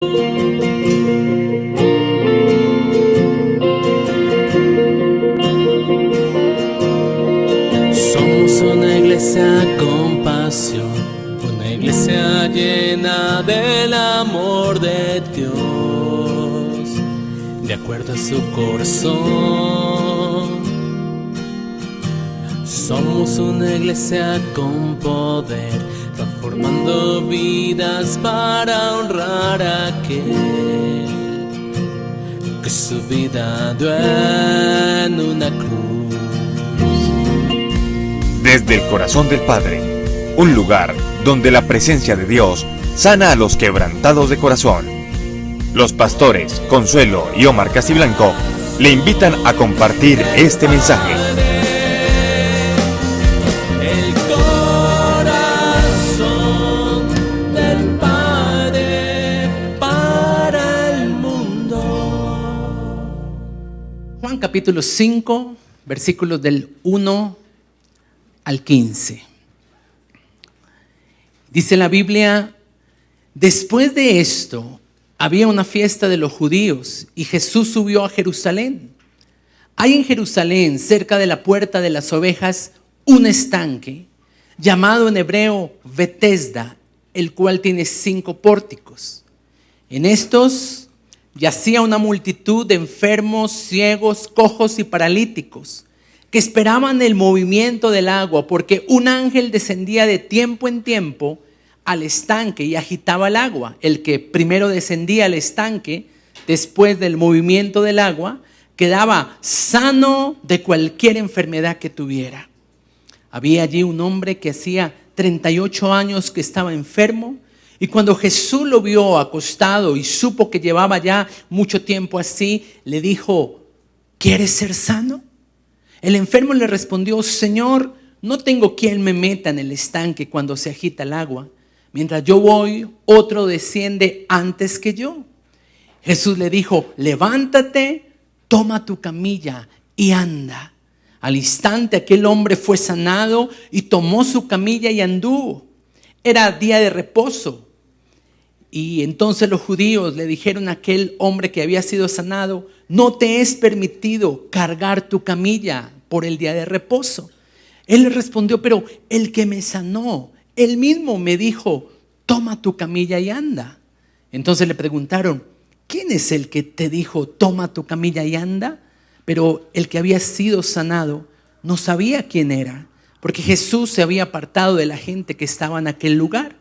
Somos una iglesia con pasión, una iglesia llena del amor de Dios, de acuerdo a su corazón. Somos una iglesia con poder, transformando vidas para honrar a aquel que su vida dio en una cruz. Desde el corazón del Padre, un lugar donde la presencia de Dios sana a los quebrantados de corazón. Los pastores Consuelo y Omar Casiblanco le invitan a compartir este mensaje. El corazón del Padre para el mundo. Juan capítulo 5, versículos del 1 al 15. Dice la Biblia: después de esto había una fiesta de los judíos y Jesús subió a Jerusalén. Hay en Jerusalén, cerca de la puerta de las ovejas, un estanque llamado en hebreo Betesda, el cual tiene 5 pórticos. En estos yacía una multitud de enfermos, ciegos, cojos y paralíticos, que esperaban el movimiento del agua, porque un ángel descendía de tiempo en tiempo al estanque y agitaba el agua. El que primero descendía al estanque, después del movimiento del agua, quedaba sano de cualquier enfermedad que tuviera. Había allí un hombre que hacía 38 años que estaba enfermo, y cuando Jesús lo vio acostado y supo que llevaba ya mucho tiempo así, le dijo: ¿quieres ser sano? El enfermo le respondió: Señor, no tengo quien me meta en el estanque cuando se agita el agua. Mientras yo voy, otro desciende antes que yo. Jesús le dijo: levántate, toma tu camilla y anda. Al instante aquel hombre fue sanado y tomó su camilla y anduvo. Era día de reposo. Y entonces los judíos le dijeron a aquel hombre que había sido sanado: no te es permitido cargar tu camilla por el día de reposo. Él le respondió: pero el que me sanó, él mismo me dijo: toma tu camilla y anda. Entonces le preguntaron: ¿quién es el que te dijo toma tu camilla y anda? Pero el que había sido sanado no sabía quién era, porque Jesús se había apartado de la gente que estaba en aquel lugar.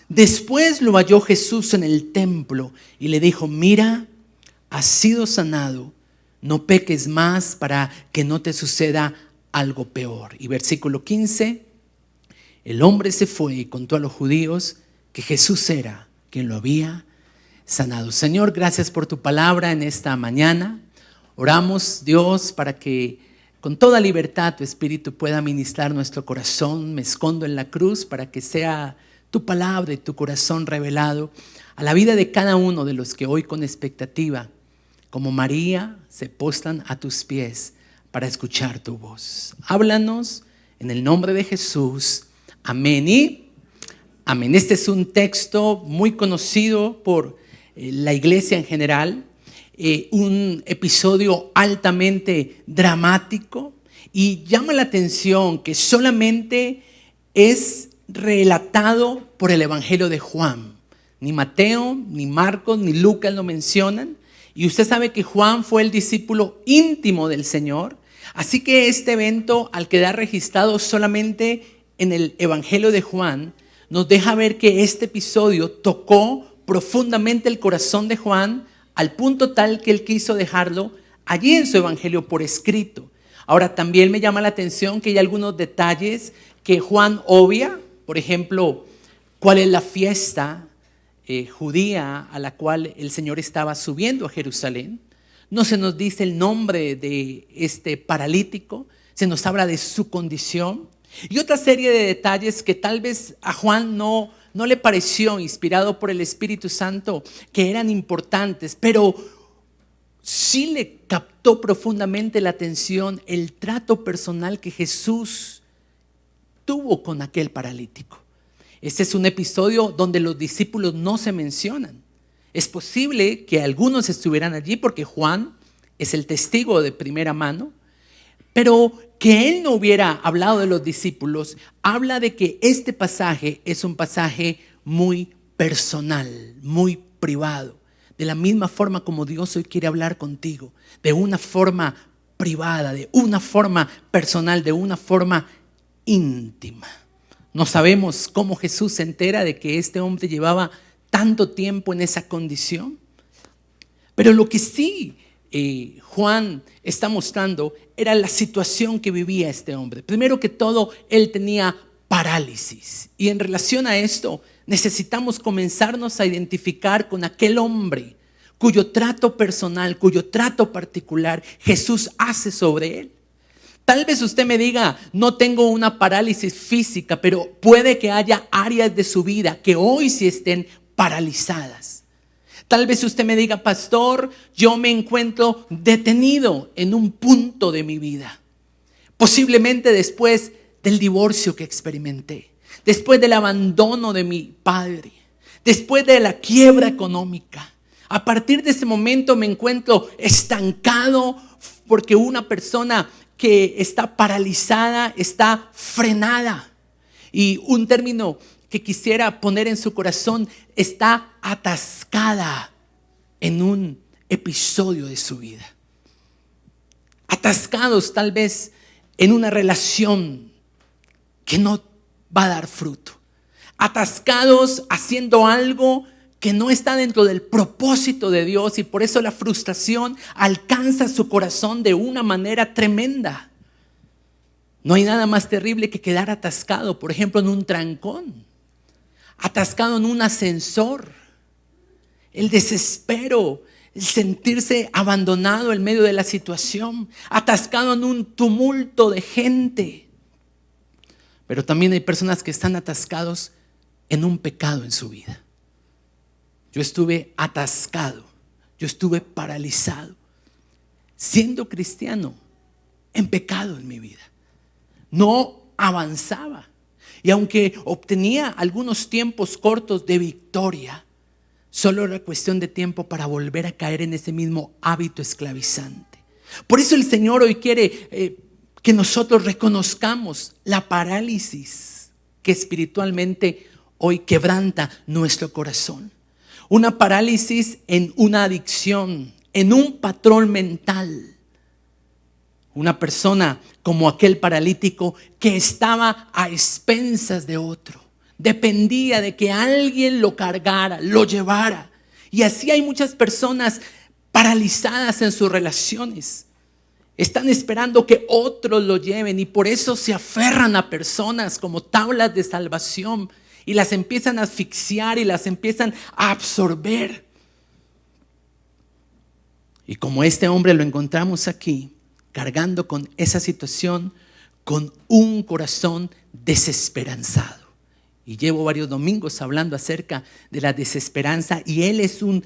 Después lo halló Jesús en el templo y le dijo: mira, has sido sanado, no peques más para que no te suceda algo peor. Y versículo 15, el hombre se fue y contó a los judíos que Jesús era quien lo había sanado. Señor, gracias por tu palabra en esta mañana. Oramos, Dios, para que con toda libertad tu Espíritu pueda ministrar nuestro corazón. Me escondo en la cruz para que sea tu palabra y tu corazón revelado a la vida de cada uno de los que hoy con expectativa, como María, se postran a tus pies para escuchar tu voz. Háblanos en el nombre de Jesús. Amén y amén. Este es un texto muy conocido por la iglesia en general, un episodio altamente dramático, y llama la atención que solamente es relatado por el Evangelio de Juan. Ni Mateo, ni Marcos, ni Lucas lo mencionan. Y usted sabe que Juan fue el discípulo íntimo del Señor. Así que este evento, al quedar registrado solamente en el Evangelio de Juan, nos deja ver que este episodio tocó profundamente el corazón de Juan, al punto tal que él quiso dejarlo allí en su Evangelio por escrito. Ahora, también me llama la atención que hay algunos detalles que Juan obvia. Por ejemplo, ¿cuál es la fiesta judía a la cual el Señor estaba subiendo a Jerusalén? No se nos dice el nombre de este paralítico, se nos habla de su condición y otra serie de detalles que tal vez a Juan no le pareció, inspirado por el Espíritu Santo, que eran importantes, pero sí le captó profundamente la atención el trato personal que Jesús tuvo con aquel paralítico. Este es un episodio donde los discípulos no se mencionan. Es posible que algunos estuvieran allí porque Juan es el testigo de primera mano, pero que él no hubiera hablado de los discípulos, habla de que este pasaje es un pasaje muy personal, muy privado. De la misma forma como Dios hoy quiere hablar contigo, de una forma privada, de una forma personal, de una forma íntima. No sabemos cómo Jesús se entera de que este hombre llevaba tanto tiempo en esa condición, pero lo que sí Juan está mostrando era la situación que vivía este hombre. Primero que todo, él tenía parálisis, y en relación a esto necesitamos comenzarnos a identificar con aquel hombre cuyo trato personal, cuyo trato particular Jesús hace sobre él. Tal vez usted me diga, no tengo una parálisis física, pero puede que haya áreas de su vida que hoy sí estén paralizadas. Tal vez usted me diga, pastor, yo me encuentro detenido en un punto de mi vida. Posiblemente después del divorcio que experimenté, después del abandono de mi padre, después de la quiebra económica. A partir de ese momento me encuentro estancado porque una persona que está paralizada está frenada. Y un término que quisiera poner en su corazón, está atascada en un episodio de su vida. Atascados tal vez en una relación que no va a dar fruto. Atascados haciendo algo que no está dentro del propósito de Dios, y por eso la frustración alcanza su corazón de una manera tremenda. No hay nada más terrible que quedar atascado, por ejemplo, en un trancón, atascado en un ascensor. El desespero, el sentirse abandonado en medio de la situación, atascado en un tumulto de gente. Pero también hay personas que están atascados en un pecado en su vida. Yo estuve atascado, yo estuve paralizado, siendo cristiano, en pecado en mi vida. No avanzaba. Y aunque obtenía algunos tiempos cortos de victoria, solo era cuestión de tiempo para volver a caer en ese mismo hábito esclavizante. Por eso el Señor hoy quiere que nosotros reconozcamos la parálisis que espiritualmente hoy quebranta nuestro corazón. Una parálisis en una adicción, en un patrón mental. Una persona como aquel paralítico que estaba a expensas de otro. Dependía de que alguien lo cargara, lo llevara. Y así hay muchas personas paralizadas en sus relaciones. Están esperando que otros lo lleven, y por eso se aferran a personas como tablas de salvación y las empiezan a asfixiar y las empiezan a absorber. Y como este hombre lo encontramos aquí, cargando con esa situación, con un corazón desesperanzado. Y llevo varios domingos hablando acerca de la desesperanza, y él es un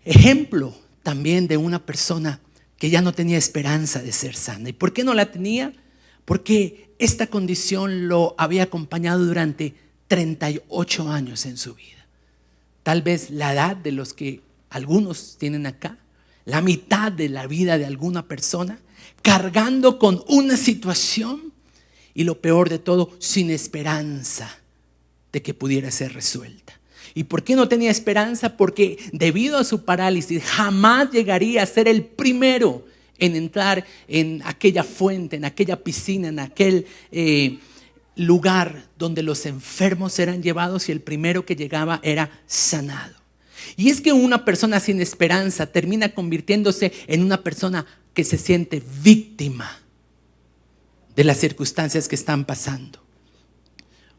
ejemplo también de una persona que ya no tenía esperanza de ser sana. ¿Y por qué no la tenía? Porque esta condición lo había acompañado durante 38 años en su vida. Tal vez la edad de los que algunos tienen acá, la mitad de la vida de alguna persona, cargando con una situación, y lo peor de todo, sin esperanza de que pudiera ser resuelta. ¿Y por qué no tenía esperanza? Porque debido a su parálisis jamás llegaría a ser el primero en entrar en aquella fuente, en aquella piscina, en aquel lugar donde los enfermos eran llevados, y el primero que llegaba era sanado. Y es que una persona sin esperanza termina convirtiéndose en una persona que se siente víctima de las circunstancias que están pasando.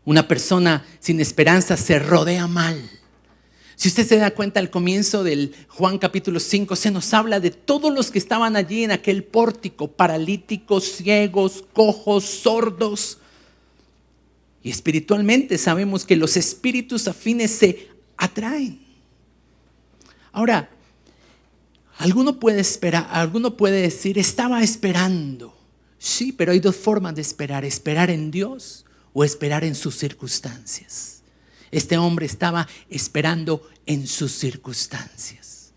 Una persona sin esperanza se rodea mal. Si usted se da cuenta, al comienzo del Juan capítulo 5 se nos habla de todos los que estaban allí en aquel pórtico: paralíticos, ciegos, cojos, sordos. Y espiritualmente sabemos que los espíritus afines se atraen. Ahora, alguno puede decir, estaba esperando. Sí, pero hay dos formas de esperar: esperar en Dios o esperar en sus circunstancias. Este hombre estaba esperando en sus circunstancias.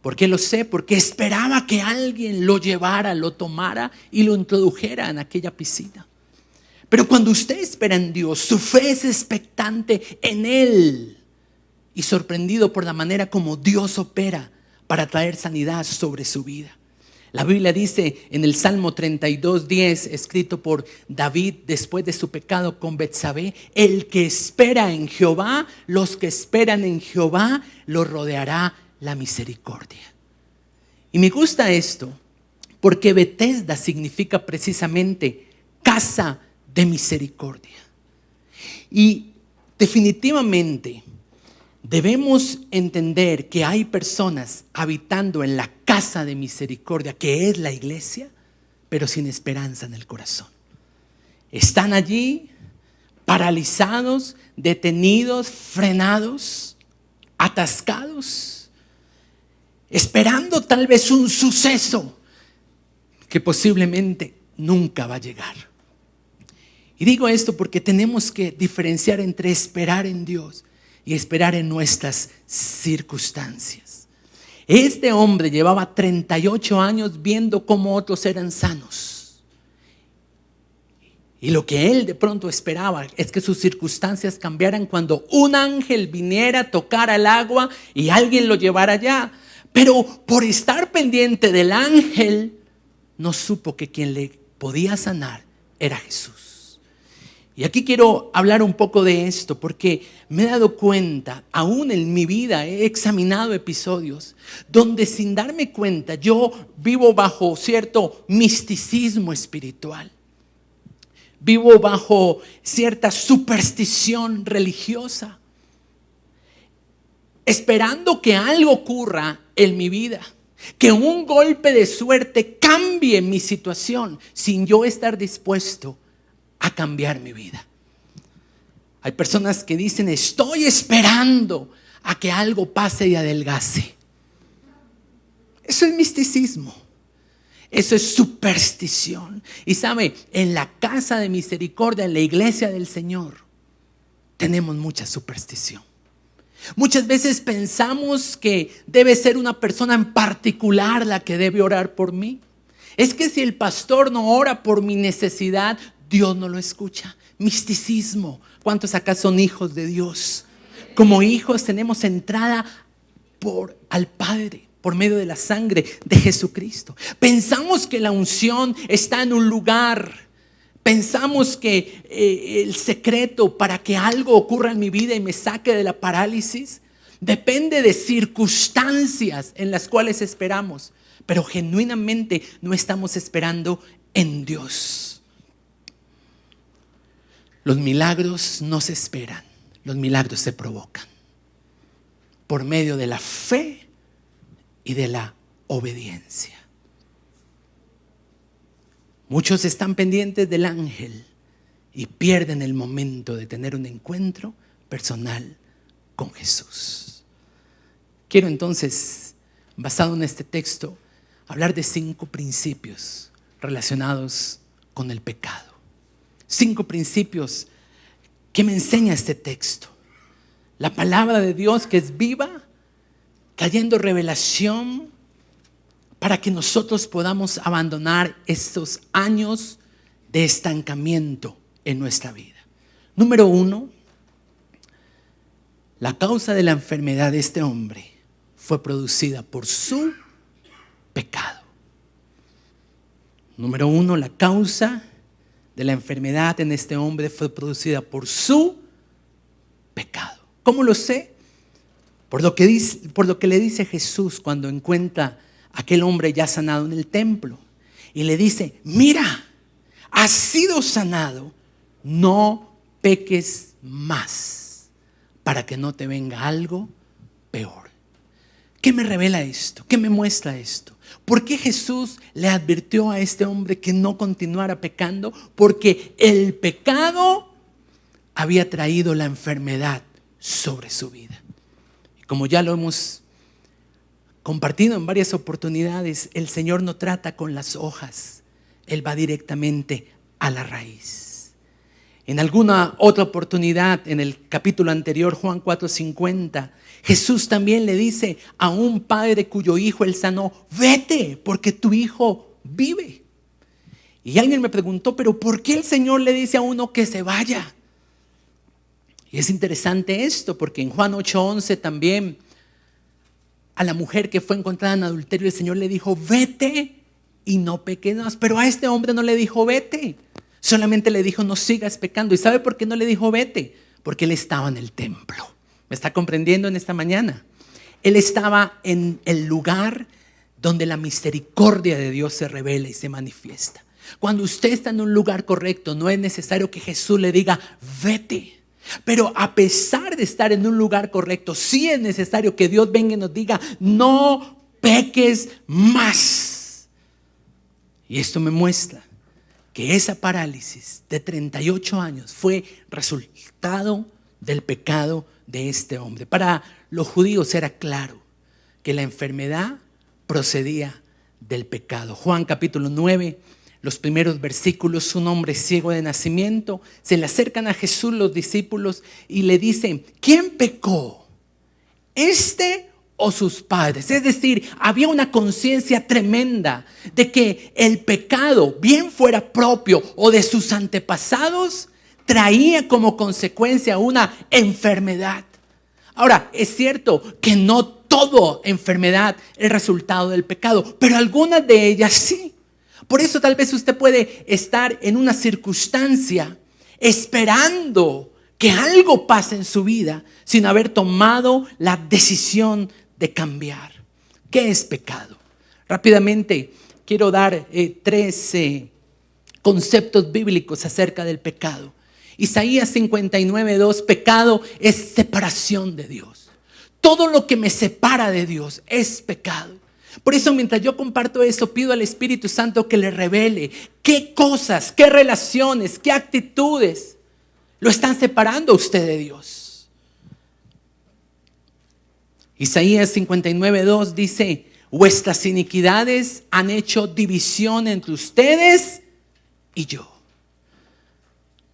¿Por qué lo sé? Porque esperaba que alguien lo llevara, lo tomara y lo introdujera en aquella piscina. Pero cuando usted espera en Dios, su fe es expectante en Él y sorprendido por la manera como Dios opera para traer sanidad sobre su vida. La Biblia dice en el Salmo 32:10, escrito por David después de su pecado con Betsabé: el que espera en Jehová, los que esperan en Jehová, lo rodeará la misericordia. Y me gusta esto porque Betesda significa precisamente casa de misericordia. Y definitivamente debemos entender que hay personas habitando en la casa de misericordia, que es la iglesia, pero sin esperanza en el corazón. Están allí paralizados, detenidos, frenados, atascados, esperando tal vez un suceso que posiblemente nunca va a llegar. Y digo esto porque tenemos que diferenciar entre esperar en Dios y esperar en nuestras circunstancias. Este hombre llevaba 38 años viendo cómo otros eran sanos. Y lo que él de pronto esperaba es que sus circunstancias cambiaran cuando un ángel viniera, tocara el agua y alguien lo llevara allá. Pero por estar pendiente del ángel, no supo que quien le podía sanar era Jesús. Y aquí quiero hablar un poco de esto porque me he dado cuenta, aún en mi vida he examinado episodios donde sin darme cuenta yo vivo bajo cierto misticismo espiritual. Vivo bajo cierta superstición religiosa, esperando que algo ocurra en mi vida, que un golpe de suerte cambie mi situación sin yo estar dispuesto a cambiar mi vida. Hay personas que dicen: estoy esperando a que algo pase y adelgace. Eso es misticismo. Eso es superstición. Y sabe, en la casa de misericordia, en la iglesia del Señor, tenemos mucha superstición. Muchas veces pensamos que debe ser una persona en particular la que debe orar por mí. Es que si el pastor no ora por mi necesidad, Dios no lo escucha. Misticismo. ¿Cuántos acá son hijos de Dios? Como hijos tenemos entrada al Padre por medio de la sangre de Jesucristo. Pensamos que la unción está en un lugar. Pensamos que el secreto para que algo ocurra en mi vida y me saque de la parálisis depende de circunstancias en las cuales esperamos. Pero genuinamente no estamos esperando en Dios. Los milagros no se esperan, los milagros se provocan por medio de la fe y de la obediencia. Muchos están pendientes del ángel y pierden el momento de tener un encuentro personal con Jesús. Quiero entonces, basado en este texto, hablar de 5 principios relacionados con el pecado. 5 principios que me enseña este texto. La palabra de Dios, que es viva, trayendo revelación para que nosotros podamos abandonar estos años de estancamiento en nuestra vida. Número 1, la causa de la enfermedad de este hombre fue producida por su pecado. Número 1, la causa de la enfermedad en este hombre fue producida por su pecado. ¿Cómo lo sé? Por lo que le dice Jesús cuando encuentra a aquel hombre ya sanado en el templo. Y le dice: mira, has sido sanado, no peques más, para que no te venga algo peor. ¿Qué me revela esto? ¿Qué me muestra esto? ¿Por qué Jesús le advirtió a este hombre que no continuara pecando? Porque el pecado había traído la enfermedad sobre su vida. Y como ya lo hemos compartido en varias oportunidades, el Señor no trata con las hojas, Él va directamente a la raíz. En alguna otra oportunidad, en el capítulo anterior, Juan 4:50, Jesús también le dice a un padre cuyo hijo él sanó: vete, porque tu hijo vive. Y alguien me preguntó, pero ¿por qué el Señor le dice a uno que se vaya? Y es interesante esto, porque en Juan 8:11 también a la mujer que fue encontrada en adulterio, el Señor le dijo: vete y no peques más. Pero a este hombre no le dijo vete, solamente le dijo: no sigas pecando. ¿Y sabe por qué no le dijo vete? Porque él estaba en el templo. ¿Me está comprendiendo en esta mañana? Él estaba en el lugar donde la misericordia de Dios se revela y se manifiesta. Cuando usted está en un lugar correcto, no es necesario que Jesús le diga vete. Pero a pesar de estar en un lugar correcto, sí es necesario que Dios venga y nos diga: no peques más. Y esto me muestra que esa parálisis de 38 años fue resultado del pecado de este hombre. Para los judíos era claro que la enfermedad procedía del pecado. Juan capítulo 9, los primeros versículos: un hombre ciego de nacimiento. Se le acercan a Jesús los discípulos y le dicen: ¿quién pecó? ¿Este o sus padres? Es decir, había una conciencia tremenda de que el pecado, bien fuera propio o de sus antepasados, traía como consecuencia una enfermedad. Ahora, es cierto que no toda enfermedad es resultado del pecado, pero algunas de ellas sí. Por eso tal vez usted puede estar en una circunstancia esperando que algo pase en su vida sin haber tomado la decisión de cambiar. ¿Qué es pecado? Rápidamente quiero dar 3 conceptos bíblicos acerca del pecado. Isaías 59:2: pecado es separación de Dios. Todo lo que me separa de Dios es pecado. Por eso, mientras yo comparto eso, pido al Espíritu Santo que le revele qué cosas, qué relaciones, qué actitudes lo están separando a usted de Dios. Isaías 59:2 dice: vuestras iniquidades han hecho división entre ustedes y yo.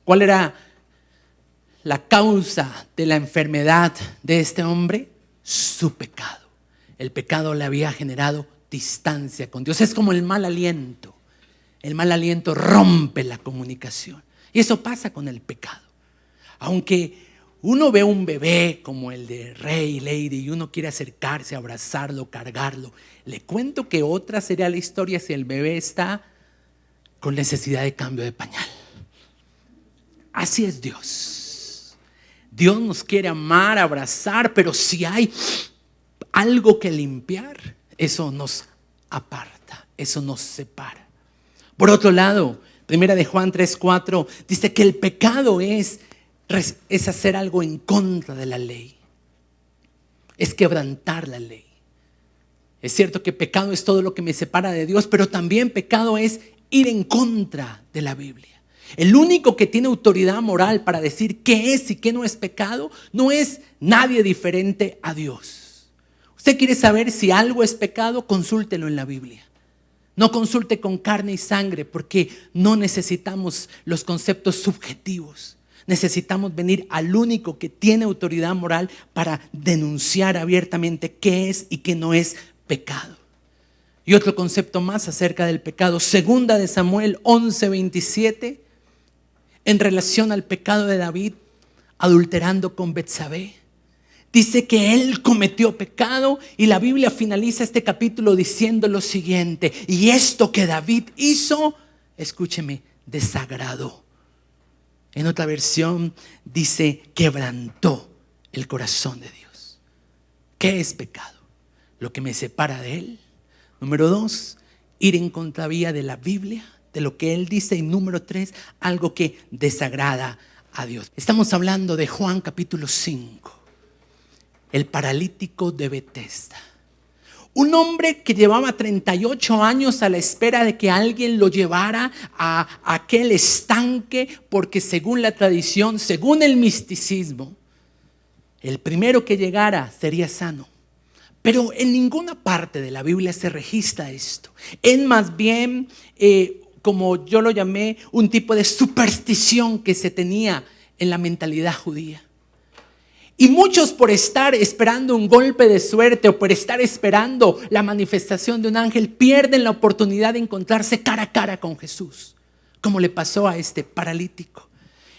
¿Cuál era la causa de la enfermedad de este hombre? Su pecado. El pecado le había generado distancia con Dios. Es como el mal aliento. El mal aliento rompe la comunicación. Y eso pasa con el pecado. Aunque uno ve un bebé como el de Rey y Lady y uno quiere acercarse, abrazarlo, cargarlo, le cuento que otra sería la historia si el bebé está con necesidad de cambio de pañal. Así es Dios. Dios nos quiere amar, abrazar, pero si hay algo que limpiar, eso nos aparta, eso nos separa. Por otro lado, primera de Juan 3:4 dice que el pecado es hacer algo en contra de la ley, es quebrantar la ley. Es cierto que pecado es todo lo que me separa de Dios, pero también pecado es ir en contra de la Biblia. El único que tiene autoridad moral para decir qué es y qué no es pecado no es nadie diferente a Dios. Usted quiere saber si algo es pecado, consúltelo en la Biblia. No consulte con carne y sangre, porque no necesitamos los conceptos subjetivos. Necesitamos venir al único que tiene autoridad moral para denunciar abiertamente qué es y qué no es pecado. Y otro concepto más acerca del pecado: segunda de Samuel 11:27, en relación al pecado de David adulterando con Betsabé. Dice que él cometió pecado y la Biblia finaliza este capítulo diciendo lo siguiente: y esto que David hizo, escúcheme, desagradó. En otra versión dice: quebrantó el corazón de Dios. ¿Qué es pecado? Lo que me separa de Él. Número 2, ir en contravía de la Biblia, de lo que Él dice. Y número 3, algo que desagrada a Dios. Estamos hablando de Juan capítulo 5. El paralítico de Betesda. Un hombre que llevaba 38 años a la espera de que alguien lo llevara a aquel estanque, porque según la tradición, según el misticismo, el primero que llegara sería sano. Pero en ninguna parte de la Biblia se registra esto. Es más bien como yo lo llamé, un tipo de superstición que se tenía en la mentalidad judía. Y muchos, por estar esperando un golpe de suerte o por estar esperando la manifestación de un ángel, pierden la oportunidad de encontrarse cara a cara con Jesús, como le pasó a este paralítico.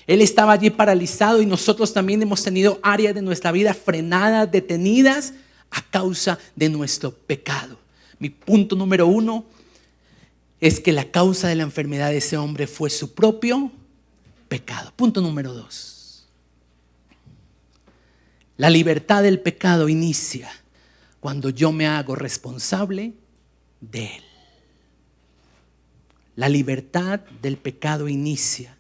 Él estaba allí paralizado y nosotros también hemos tenido áreas de nuestra vida frenadas, detenidas a causa de nuestro pecado. Mi punto número 1 es que la causa de la enfermedad de ese hombre fue su propio pecado. Punto número 2. La libertad del pecado inicia cuando yo me hago responsable de él. La libertad del pecado inicia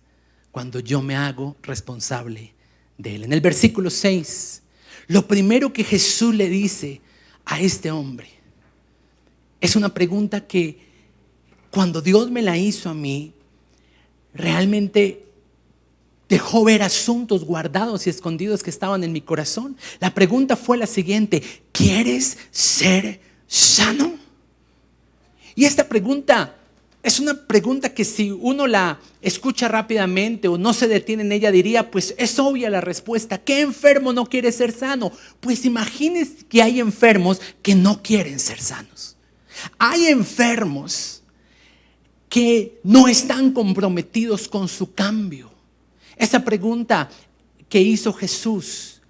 cuando yo me hago responsable de él. En el versículo 6, lo primero que Jesús le dice a este hombre es una pregunta que cuando Dios me la hizo a mí, realmente dejó ver asuntos guardados y escondidos que estaban en mi corazón. La pregunta fue la siguiente: ¿quieres ser sano? Y esta pregunta es una pregunta que si uno la escucha rápidamente o no se detiene en ella, diría, pues es obvia la respuesta. ¿Qué enfermo no quiere ser sano? Pues imagínense que hay enfermos que no quieren ser sanos. Hay enfermos que no están comprometidos con su cambio. Esa pregunta que hizo Jesús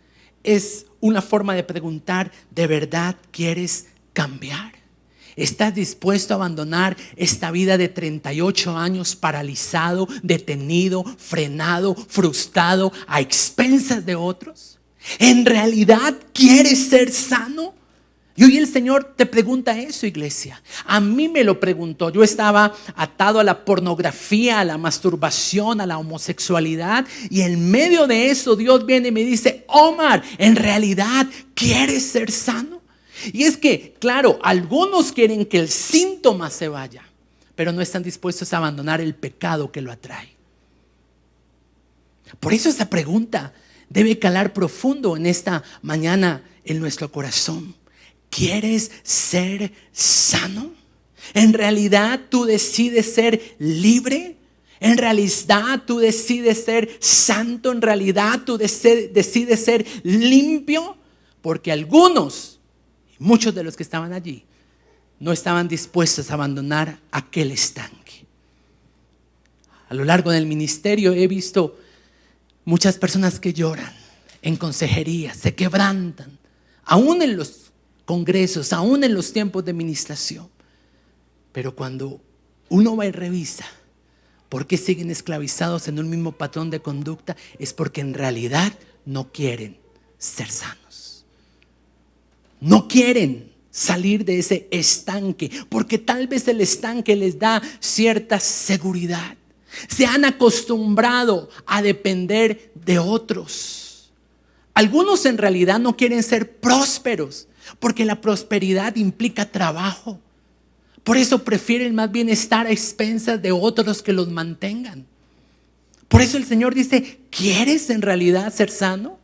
es una forma de preguntar: ¿de verdad quieres cambiar? ¿Estás dispuesto a abandonar esta vida de 38 años paralizado, detenido, frenado, frustrado, a expensas de otros? ¿En realidad quieres ser sano? Y hoy el Señor te pregunta eso, iglesia. A mí me lo preguntó. Yo estaba atado a la pornografía, a la masturbación, a la homosexualidad. Y en medio de eso Dios viene y me dice: Omar, ¿en realidad quieres ser sano? Y es que, claro, algunos quieren que el síntoma se vaya, pero no están dispuestos a abandonar el pecado que lo atrae. Por eso esa pregunta debe calar profundo en esta mañana en nuestro corazón. ¿Quieres ser sano? ¿En realidad tú decides ser libre? ¿En realidad tú decides ser santo? ¿En realidad tú decides ser limpio? Porque algunos, muchos de los que estaban allí, no estaban dispuestos a abandonar aquel estanque. A lo largo del ministerio he visto muchas personas que lloran en consejería, se quebrantan, aún en los congresos, aún en los tiempos de ministración. Pero cuando uno va y revisa por qué siguen esclavizados en un mismo patrón de conducta, es porque en realidad no quieren ser sanos. No quieren salir de ese estanque, porque tal vez el estanque les da cierta seguridad. Se han acostumbrado a depender de otros. Algunos en realidad no quieren ser prósperos, porque la prosperidad implica trabajo. Por eso prefieren más bien estar a expensas de otros que los mantengan. Por eso el Señor dice: ¿quieres en realidad ser sano?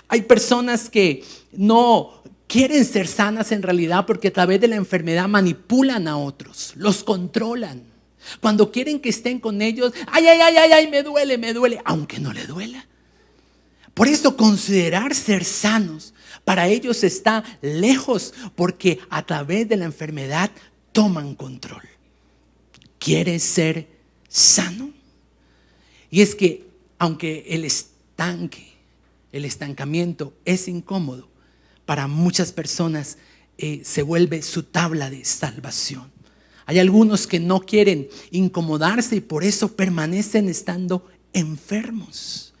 Hay personas que no quieren ser sanas en realidad porque a través de la enfermedad manipulan a otros, los controlan. Cuando quieren que estén con ellos, ay, me duele, aunque no le duela. Por eso considerar ser sanos para ellos está lejos, porque a través de la enfermedad toman control. ¿Quieres ser sano? Y es que aunque el estancamiento es incómodo, para muchas personas se vuelve su tabla de salvación. Hay algunos que no quieren incomodarse y por eso permanecen estando enfermos.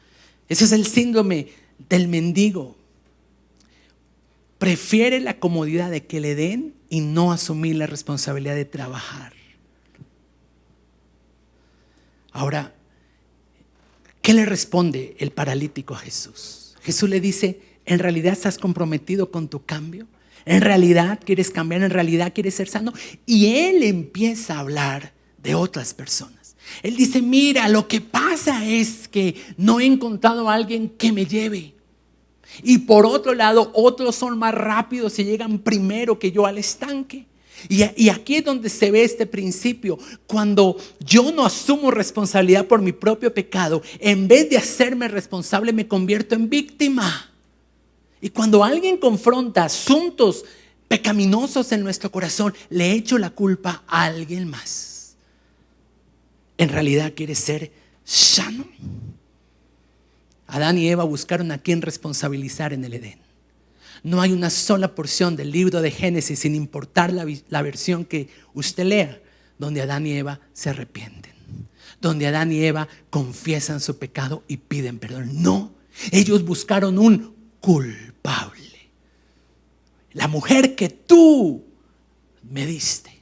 Ese es el síndrome del mendigo. Prefiere la comodidad de que le den y no asumir la responsabilidad de trabajar. Ahora, ¿qué le responde el paralítico a Jesús? Jesús le dice: ¿en realidad estás comprometido con tu cambio? ¿En realidad quieres cambiar? ¿En realidad quieres ser sano? Y él empieza a hablar de otras personas. Él dice: mira, lo que pasa es que no he encontrado a alguien que me lleve. Y por otro lado, otros son más rápidos y llegan primero que yo al estanque. Y aquí es donde se ve este principio. Cuando yo no asumo responsabilidad por mi propio pecado, en vez de hacerme responsable, me convierto en víctima. Y cuando alguien confronta asuntos pecaminosos en nuestro corazón, le echo la culpa a alguien más. En realidad quiere ser sano. Adán y Eva buscaron a quien responsabilizar en el Edén. No hay una sola porción del libro de Génesis, sin importar la versión que usted lea, donde Adán y Eva se arrepienten, donde Adán y Eva confiesan su pecado y piden perdón. No, ellos buscaron un culpable. La mujer que tú me diste,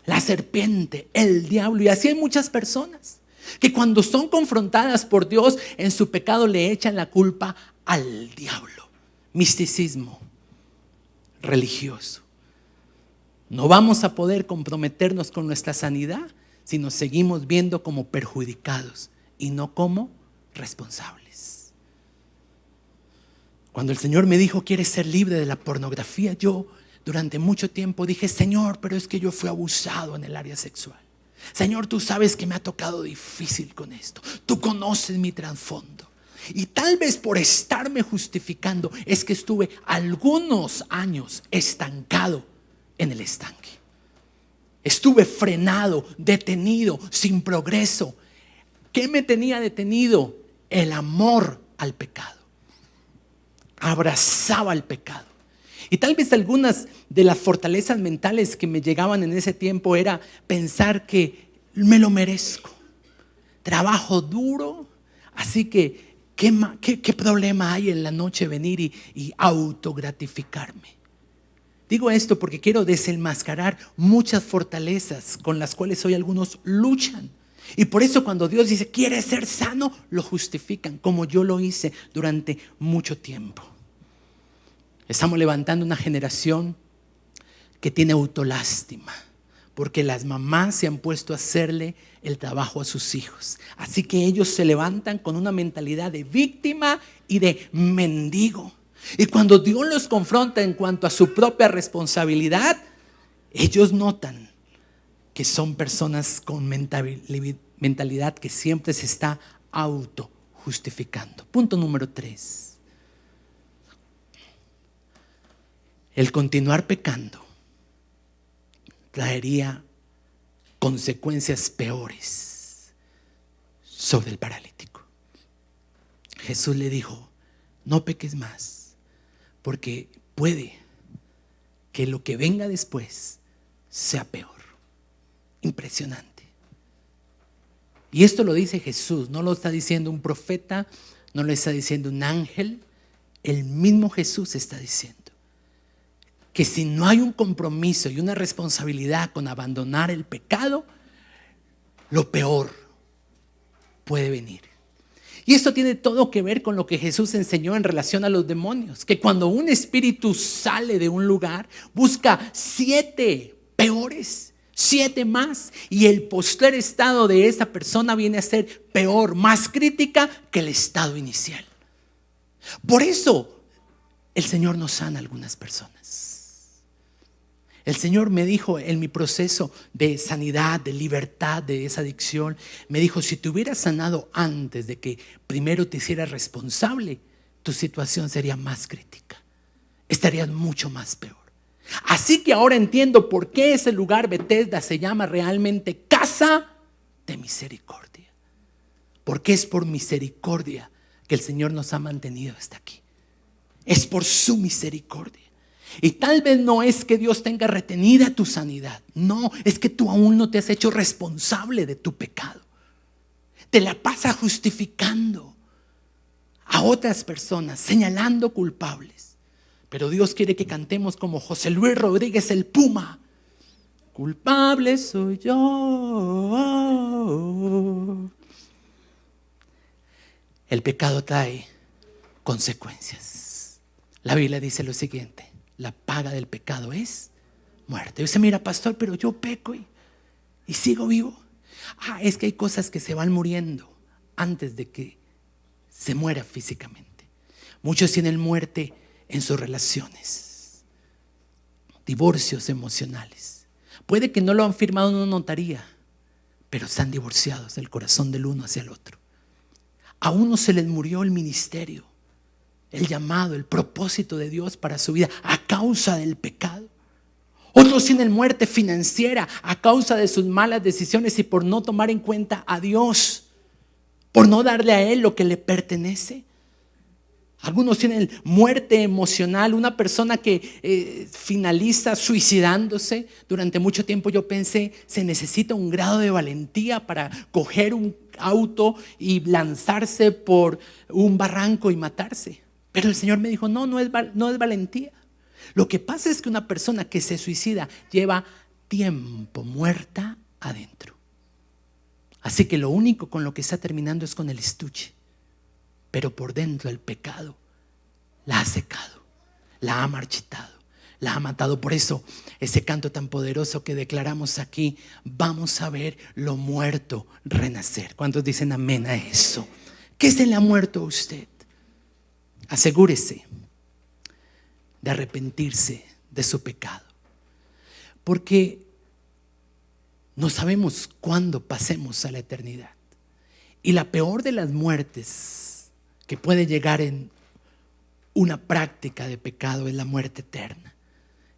la serpiente, el diablo. Y así hay muchas personas que cuando son confrontadas por Dios en su pecado le echan la culpa al diablo. Misticismo religioso. No vamos a poder comprometernos con nuestra sanidad si nos seguimos viendo como perjudicados y no como responsables. Cuando el Señor me dijo, ¿quieres ser libre de la pornografía? Yo durante mucho tiempo dije, Señor, pero es que yo fui abusado en el área sexual. Señor, tú sabes que me ha tocado difícil con esto. Tú conoces mi trasfondo. Y tal vez por estarme justificando es que estuve algunos años estancado en el estanque. Estuve frenado, detenido, sin progreso. ¿Qué me tenía detenido? El amor al pecado. Abrazaba el pecado. Y tal vez algunas de las fortalezas mentales que me llegaban en ese tiempo era pensar que me lo merezco. Trabajo duro, así que ¿qué problema hay en la noche venir y autogratificarme? Digo esto porque quiero desenmascarar muchas fortalezas con las cuales hoy algunos luchan. Y por eso cuando Dios dice, ¿quieres ser sano? Lo justifican, como yo lo hice durante mucho tiempo. Estamos levantando una generación que tiene autolástima, porque las mamás se han puesto a hacerle el trabajo a sus hijos. Así que ellos se levantan con una mentalidad de víctima y de mendigo. Y cuando Dios los confronta en cuanto a su propia responsabilidad, ellos notan que son personas con mentalidad que siempre se está autojustificando. Punto número 3. El continuar pecando traería consecuencias peores sobre el paralítico. Jesús le dijo, no peques más, porque puede que lo que venga después sea peor. Impresionante. Y esto lo dice Jesús, no lo está diciendo un profeta, no lo está diciendo un ángel, el mismo Jesús está diciendo que si no hay un compromiso y una responsabilidad con abandonar el pecado, lo peor puede venir. Y esto tiene todo que ver con lo que Jesús enseñó en relación a los demonios, que cuando un espíritu sale de un lugar, busca 7 peores, 7 más, y el postrer estado de esa persona viene a ser peor, más crítica que el estado inicial. Por eso el Señor no sana a algunas personas. El Señor me dijo en mi proceso de sanidad, de libertad de esa adicción, me dijo, si te hubieras sanado antes de que primero te hicieras responsable, tu situación sería más crítica, estarías mucho más peor. Así que ahora entiendo por qué ese lugar Bethesda se llama realmente casa de misericordia, porque es por misericordia que el Señor nos ha mantenido hasta aquí. Es por su misericordia. Y tal vez no es que Dios tenga retenida tu sanidad. No, es que tú aún no te has hecho responsable de tu pecado. Te la pasas justificando a otras personas, señalando culpables. Pero Dios quiere que cantemos como José Luis Rodríguez el Puma. Culpable soy yo. El pecado trae consecuencias. La Biblia dice lo siguiente. La paga del pecado es muerte. Y usted mira, pastor, pero yo peco y sigo vivo. Es que hay cosas que se van muriendo antes de que se muera físicamente. Muchos tienen muerte en sus relaciones. divorcios emocionales. Puede que no lo han firmado en una notaría, pero están divorciados del corazón del uno hacia el otro. A uno se les murió el ministerio, el llamado, el propósito de Dios para su vida a causa del pecado. Otros tienen muerte financiera a causa de sus malas decisiones y por no tomar en cuenta a Dios, por no darle a Él lo que le pertenece. Algunos tienen muerte emocional. Una persona que finaliza suicidándose. Durante mucho tiempo yo pensé, se necesita un grado de valentía para coger un auto y lanzarse por un barranco y matarse. Pero el Señor me dijo, no es valentía. Lo que pasa es que una persona que se suicida lleva tiempo muerta adentro. Así que lo único con lo que está terminando es con el estuche. Pero por dentro el pecado la ha secado, la ha marchitado, la ha matado. Por eso ese canto tan poderoso que declaramos aquí, vamos a ver lo muerto renacer. ¿Cuántos dicen amén a eso? ¿Qué se le ha muerto a usted? Asegúrese de arrepentirse de su pecado, porque no sabemos cuándo pasemos a la eternidad. Y la peor de las muertes que puede llegar en una práctica de pecado es la muerte eterna.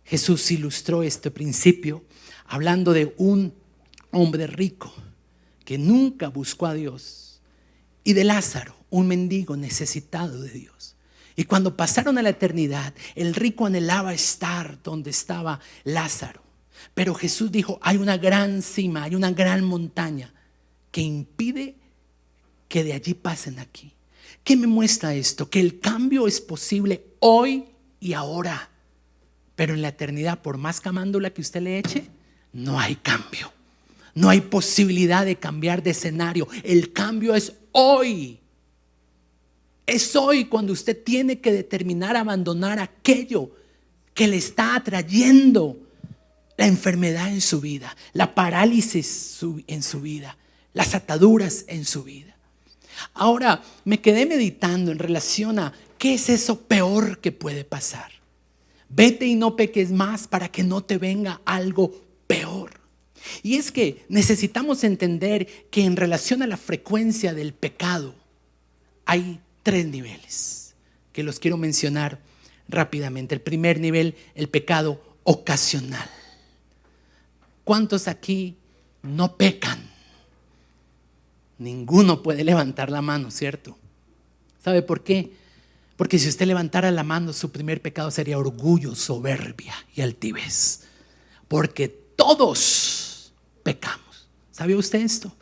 Jesús ilustró este principio hablando de un hombre rico que nunca buscó a Dios y de Lázaro, un mendigo necesitado de Dios. Y cuando pasaron a la eternidad, el rico anhelaba estar donde estaba Lázaro. Pero Jesús dijo, hay una gran cima, hay una gran montaña que impide que de allí pasen aquí. ¿Qué me muestra esto? Que el cambio es posible hoy y ahora. Pero en la eternidad, por más camándula que usted le eche, no hay cambio. No hay posibilidad de cambiar de escenario. El cambio es hoy. Es hoy cuando usted tiene que determinar abandonar aquello que le está atrayendo la enfermedad en su vida, la parálisis en su vida, las ataduras en su vida. Ahora me quedé meditando en relación a qué es eso peor que puede pasar. Vete y no peques más para que no te venga algo peor. Y es que necesitamos entender que en relación a la frecuencia del pecado hay 3 niveles que los quiero mencionar rápidamente. El primer nivel, el pecado ocasional. ¿Cuántos aquí no pecan? Ninguno puede levantar la mano, ¿cierto? ¿Sabe por qué? Porque si usted levantara la mano, su primer pecado sería orgullo, soberbia y altivez. Porque todos pecamos. ¿Sabía usted esto?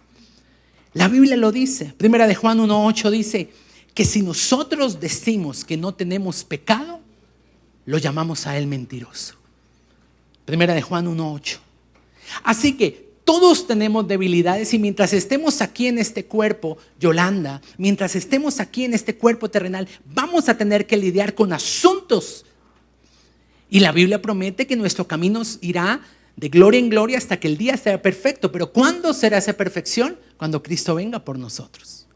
La Biblia lo dice. Primera de Juan 1:8 dice que si nosotros decimos que no tenemos pecado, lo llamamos a él mentiroso. Primera de Juan 1:8. Así que todos tenemos debilidades y mientras estemos aquí en este cuerpo, Yolanda, mientras estemos aquí en este cuerpo terrenal, vamos a tener que lidiar con asuntos. Y la Biblia promete que nuestro camino irá de gloria en gloria hasta que el día sea perfecto. Pero ¿cuándo será esa perfección? Cuando Cristo venga por nosotros.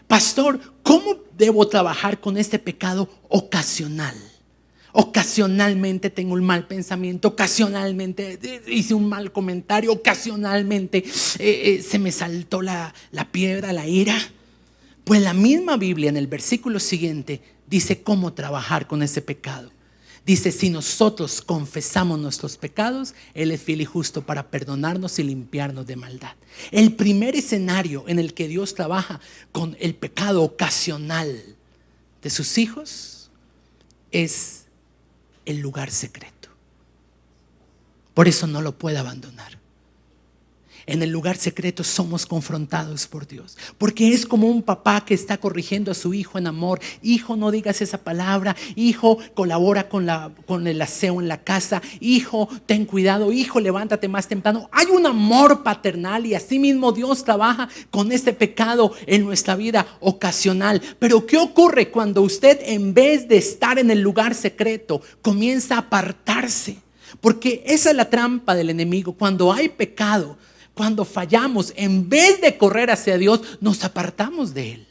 Pastor, ¿cómo debo trabajar con este pecado ocasional? Ocasionalmente tengo un mal pensamiento, ocasionalmente hice un mal comentario, ocasionalmente se me saltó la piedra, la ira. Pues la misma Biblia en el versículo siguiente dice cómo trabajar con ese pecado. Dice, si nosotros confesamos nuestros pecados, Él es fiel y justo para perdonarnos y limpiarnos de maldad. El primer escenario en el que Dios trabaja con el pecado ocasional de sus hijos es el lugar secreto. Por eso no lo puede abandonar. En el lugar secreto somos confrontados por Dios, porque es como un papá que está corrigiendo a su hijo en amor. Hijo, no digas esa palabra. Hijo, colabora con el aseo en la casa. Hijo, ten cuidado. Hijo, levántate más temprano. Hay un amor paternal y así mismo Dios trabaja con este pecado en nuestra vida ocasional. Pero ¿qué ocurre cuando usted, en vez de estar en el lugar secreto, comienza a apartarse? Porque esa es la trampa del enemigo. Cuando hay pecado, cuando fallamos, en vez de correr hacia Dios, nos apartamos de Él.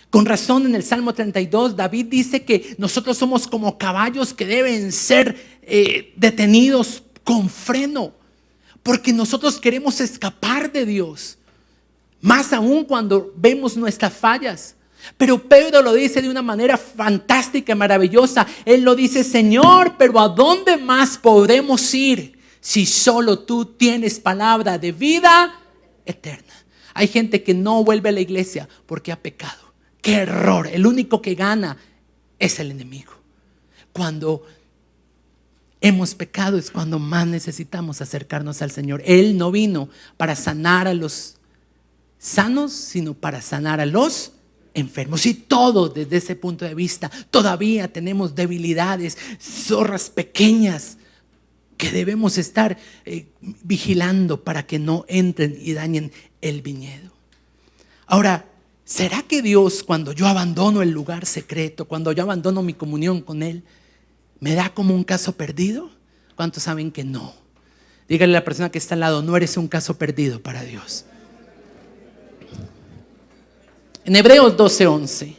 Con razón en el Salmo 32, David dice que nosotros somos como caballos que deben ser detenidos con freno, porque nosotros queremos escapar de Dios, más aún cuando vemos nuestras fallas. Pero Pedro lo dice de una manera fantástica y maravillosa. Él lo dice: Señor, pero ¿a dónde más podremos ir si solo tú tienes palabra de vida eterna? Hay gente que no vuelve a la iglesia porque ha pecado. ¡Qué error! El único que gana es el enemigo. Cuando hemos pecado es cuando más necesitamos acercarnos al Señor. Él no vino para sanar a los sanos, sino para sanar a los enfermos. Y todo desde ese punto de vista. Todavía tenemos debilidades, zorras pequeñas que debemos estar vigilando para que no entren y dañen el viñedo. Ahora, ¿será que Dios, cuando yo abandono el lugar secreto, cuando yo abandono mi comunión con Él, me da como un caso perdido? ¿Cuántos saben que no? Dígale a la persona que está al lado: no eres un caso perdido para Dios. En Hebreos 12:11,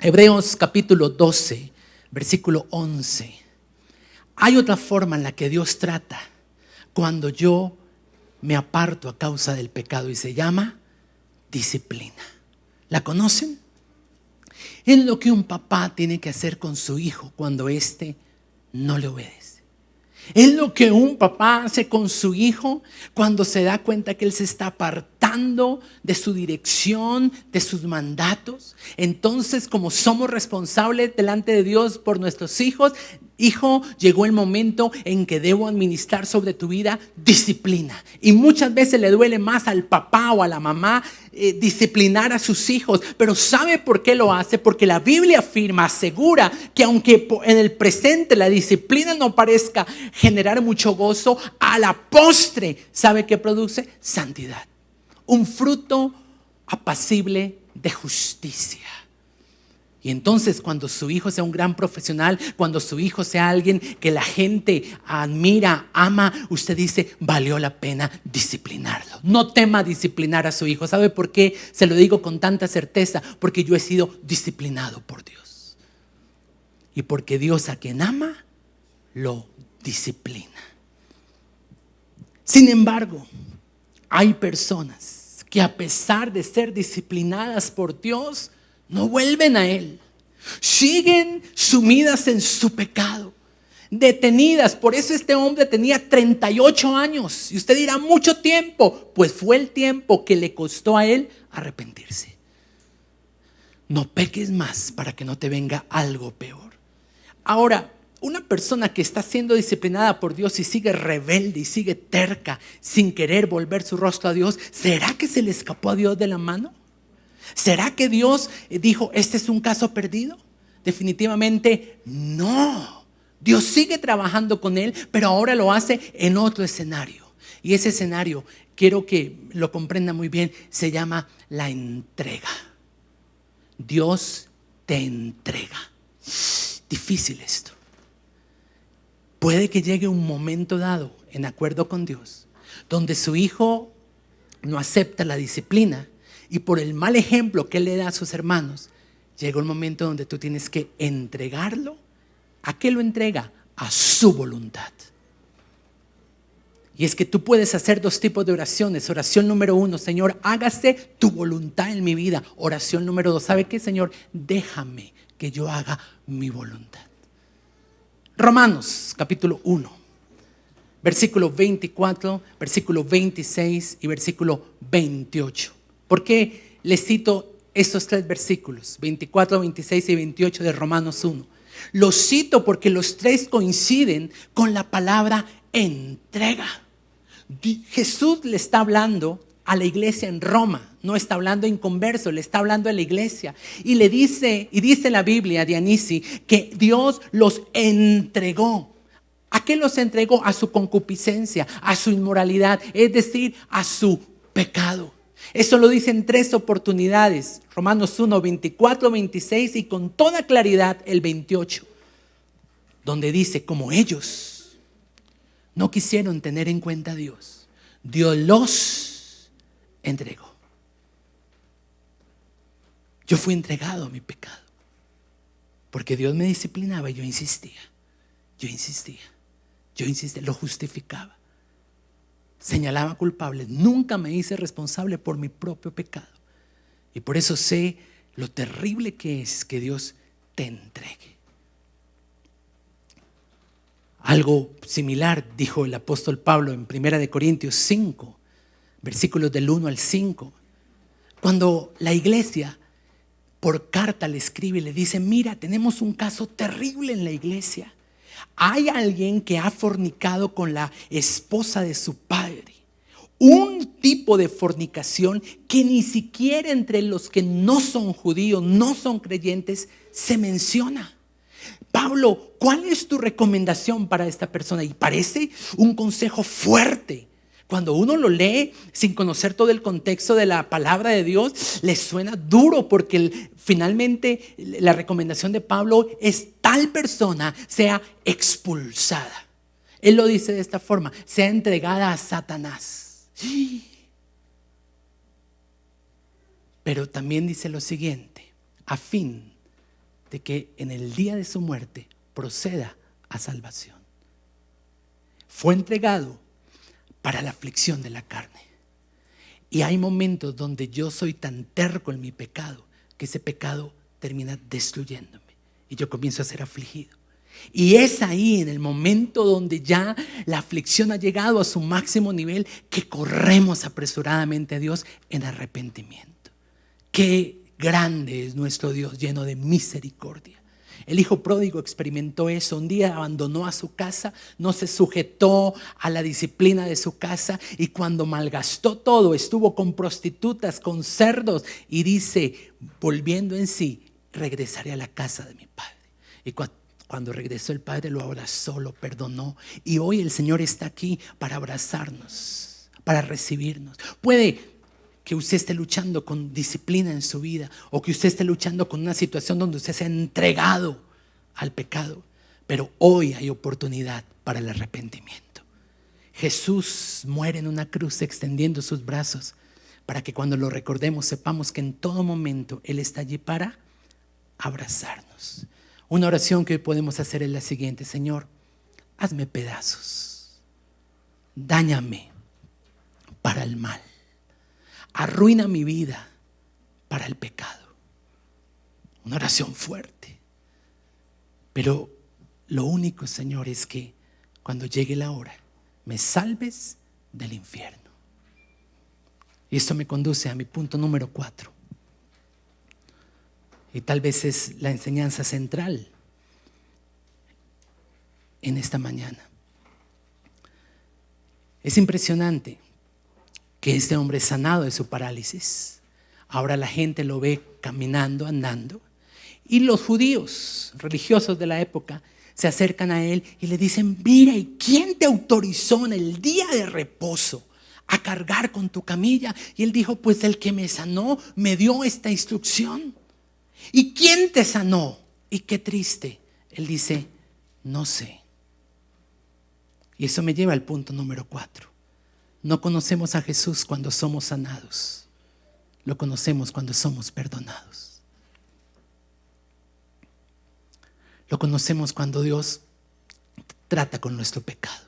Hebreos capítulo 12, versículo 11, hay otra forma en la que Dios trata cuando yo me aparto a causa del pecado, y se llama disciplina. ¿La conocen? Es lo que un papá tiene que hacer con su hijo cuando éste no le obedece. Es lo que un papá hace con su hijo cuando se da cuenta que él se está apartando de su dirección, de sus mandatos. Entonces, como somos responsables delante de Dios por nuestros hijos, hijo, llegó el momento en que debo administrar sobre tu vida disciplina. Y muchas veces le duele más al papá o a la mamá disciplinar a sus hijos. Pero ¿sabe por qué lo hace? Porque la Biblia afirma, asegura que aunque en el presente la disciplina no parezca generar mucho gozo, a la postre, ¿sabe qué produce? Santidad. Un fruto apacible de justicia. Y entonces, cuando su hijo sea un gran profesional, cuando su hijo sea alguien que la gente admira, ama, usted dice: valió la pena disciplinarlo. No tema disciplinar a su hijo. ¿Sabe por qué se lo digo con tanta certeza? Porque yo he sido disciplinado por Dios. Y porque Dios, a quien ama, lo disciplina. Sin embargo, hay personas que, a pesar de ser disciplinadas por Dios, no vuelven a Él. Siguen sumidas en su pecado, detenidas. Por eso este hombre tenía 38 años. Y usted dirá: mucho tiempo. Pues fue el tiempo que le costó a él arrepentirse. No peques más para que no te venga algo peor. Ahora, una persona que está siendo disciplinada por Dios y sigue rebelde y sigue terca, sin querer volver su rostro a Dios, ¿será que se le escapó a Dios de la mano? ¿Será que Dios dijo: este es un caso perdido? Definitivamente no. Dios sigue trabajando con él, pero ahora lo hace en otro escenario. Y ese escenario, quiero que lo comprenda muy bien, se llama la entrega. Dios te entrega. Difícil esto. Puede que llegue un momento dado, en acuerdo con Dios, donde su hijo no acepta la disciplina. Y por el mal ejemplo que él le da a sus hermanos, llega un momento donde tú tienes que entregarlo. ¿A qué lo entrega? A su voluntad. Y es que tú puedes hacer dos tipos de oraciones. Oración número 1: Señor, hágase tu voluntad en mi vida. Oración número 2: ¿sabe qué, Señor? Déjame que yo haga mi voluntad. Romanos capítulo 1, versículo 24, versículo 26 y versículo 28. ¿Por qué les cito estos tres versículos? 24, 26 y 28 de Romanos 1. Los cito porque los tres coinciden con la palabra entrega. Jesús le está hablando a la iglesia en Roma. No está hablando a inconversos, le está hablando a la iglesia. Y le dice, y dice la Biblia, Dianisi, que Dios los entregó. ¿A qué los entregó? A su concupiscencia, a su inmoralidad, es decir, a su pecado. Eso lo dice en tres oportunidades: Romanos 1, 24, 26 y con toda claridad el 28, donde dice: como ellos no quisieron tener en cuenta a Dios, Dios los entregó. Yo fui entregado a mi pecado. Porque Dios me disciplinaba y yo insistía. Lo justificaba. Señalaba culpables. Nunca me hice responsable por mi propio pecado. Y por eso sé lo terrible que es que Dios te entregue. Algo similar dijo el apóstol Pablo en 1 Corintios 5, versículos del 1 al 5. Cuando la iglesia por carta le escribe y le dice: mira, tenemos un caso terrible en la iglesia. Hay alguien que ha fornicado con la esposa de su padre. Un tipo de fornicación que ni siquiera entre los que no son judíos, no son creyentes, se menciona. Pablo, ¿cuál es tu recomendación para esta persona? Y parece un consejo fuerte. Cuando uno lo lee sin conocer todo el contexto de la palabra de Dios, le suena duro porque finalmente la recomendación de Pablo es: tal persona sea expulsada. Él lo dice de esta forma: sea entregada a Satanás. Pero también dice lo siguiente: a fin de que en el día de su muerte proceda a salvación. Fue entregado para la aflicción de la carne. Y hay momentos donde yo soy tan terco en mi pecado que ese pecado termina destruyéndome y yo comienzo a ser afligido. Y es ahí, en el momento donde ya la aflicción ha llegado a su máximo nivel, que corremos apresuradamente a Dios en arrepentimiento. Qué grande es nuestro Dios, lleno de misericordia. El hijo pródigo experimentó eso. Un día abandonó a su casa, no se sujetó a la disciplina de su casa, y cuando malgastó todo, estuvo con prostitutas, con cerdos, y dice, volviendo en sí: regresaré a la casa de mi padre. Y cuando regresó, el padre lo abrazó, lo perdonó, y hoy el Señor está aquí para abrazarnos, para recibirnos. Puede que usted esté luchando con disciplina en su vida, o que usted esté luchando con una situación donde usted se ha entregado al pecado, pero hoy hay oportunidad para el arrepentimiento. Jesús muere en una cruz extendiendo sus brazos para que cuando lo recordemos sepamos que en todo momento Él está allí para abrazarnos. Una oración que hoy podemos hacer es la siguiente: Señor, hazme pedazos, dáñame para el mal, arruina mi vida para el pecado. Una oración fuerte. Pero lo único, Señor, es que cuando llegue la hora, me salves del infierno. Y esto me conduce a mi punto número 4. Y tal vez es la enseñanza central en esta mañana. Es impresionante que este hombre sanado de su parálisis, ahora la gente lo ve caminando, andando, y los judíos religiosos de la época se acercan a él y le dicen: mira, ¿y quién te autorizó en el día de reposo a cargar con tu camilla? Y él dijo: pues el que me sanó me dio esta instrucción. ¿Y quién te sanó? Y qué triste. Él dice: no sé. Y eso me lleva al punto número 4. No conocemos a Jesús cuando somos sanados. Lo conocemos cuando somos perdonados. Lo conocemos cuando Dios trata con nuestro pecado.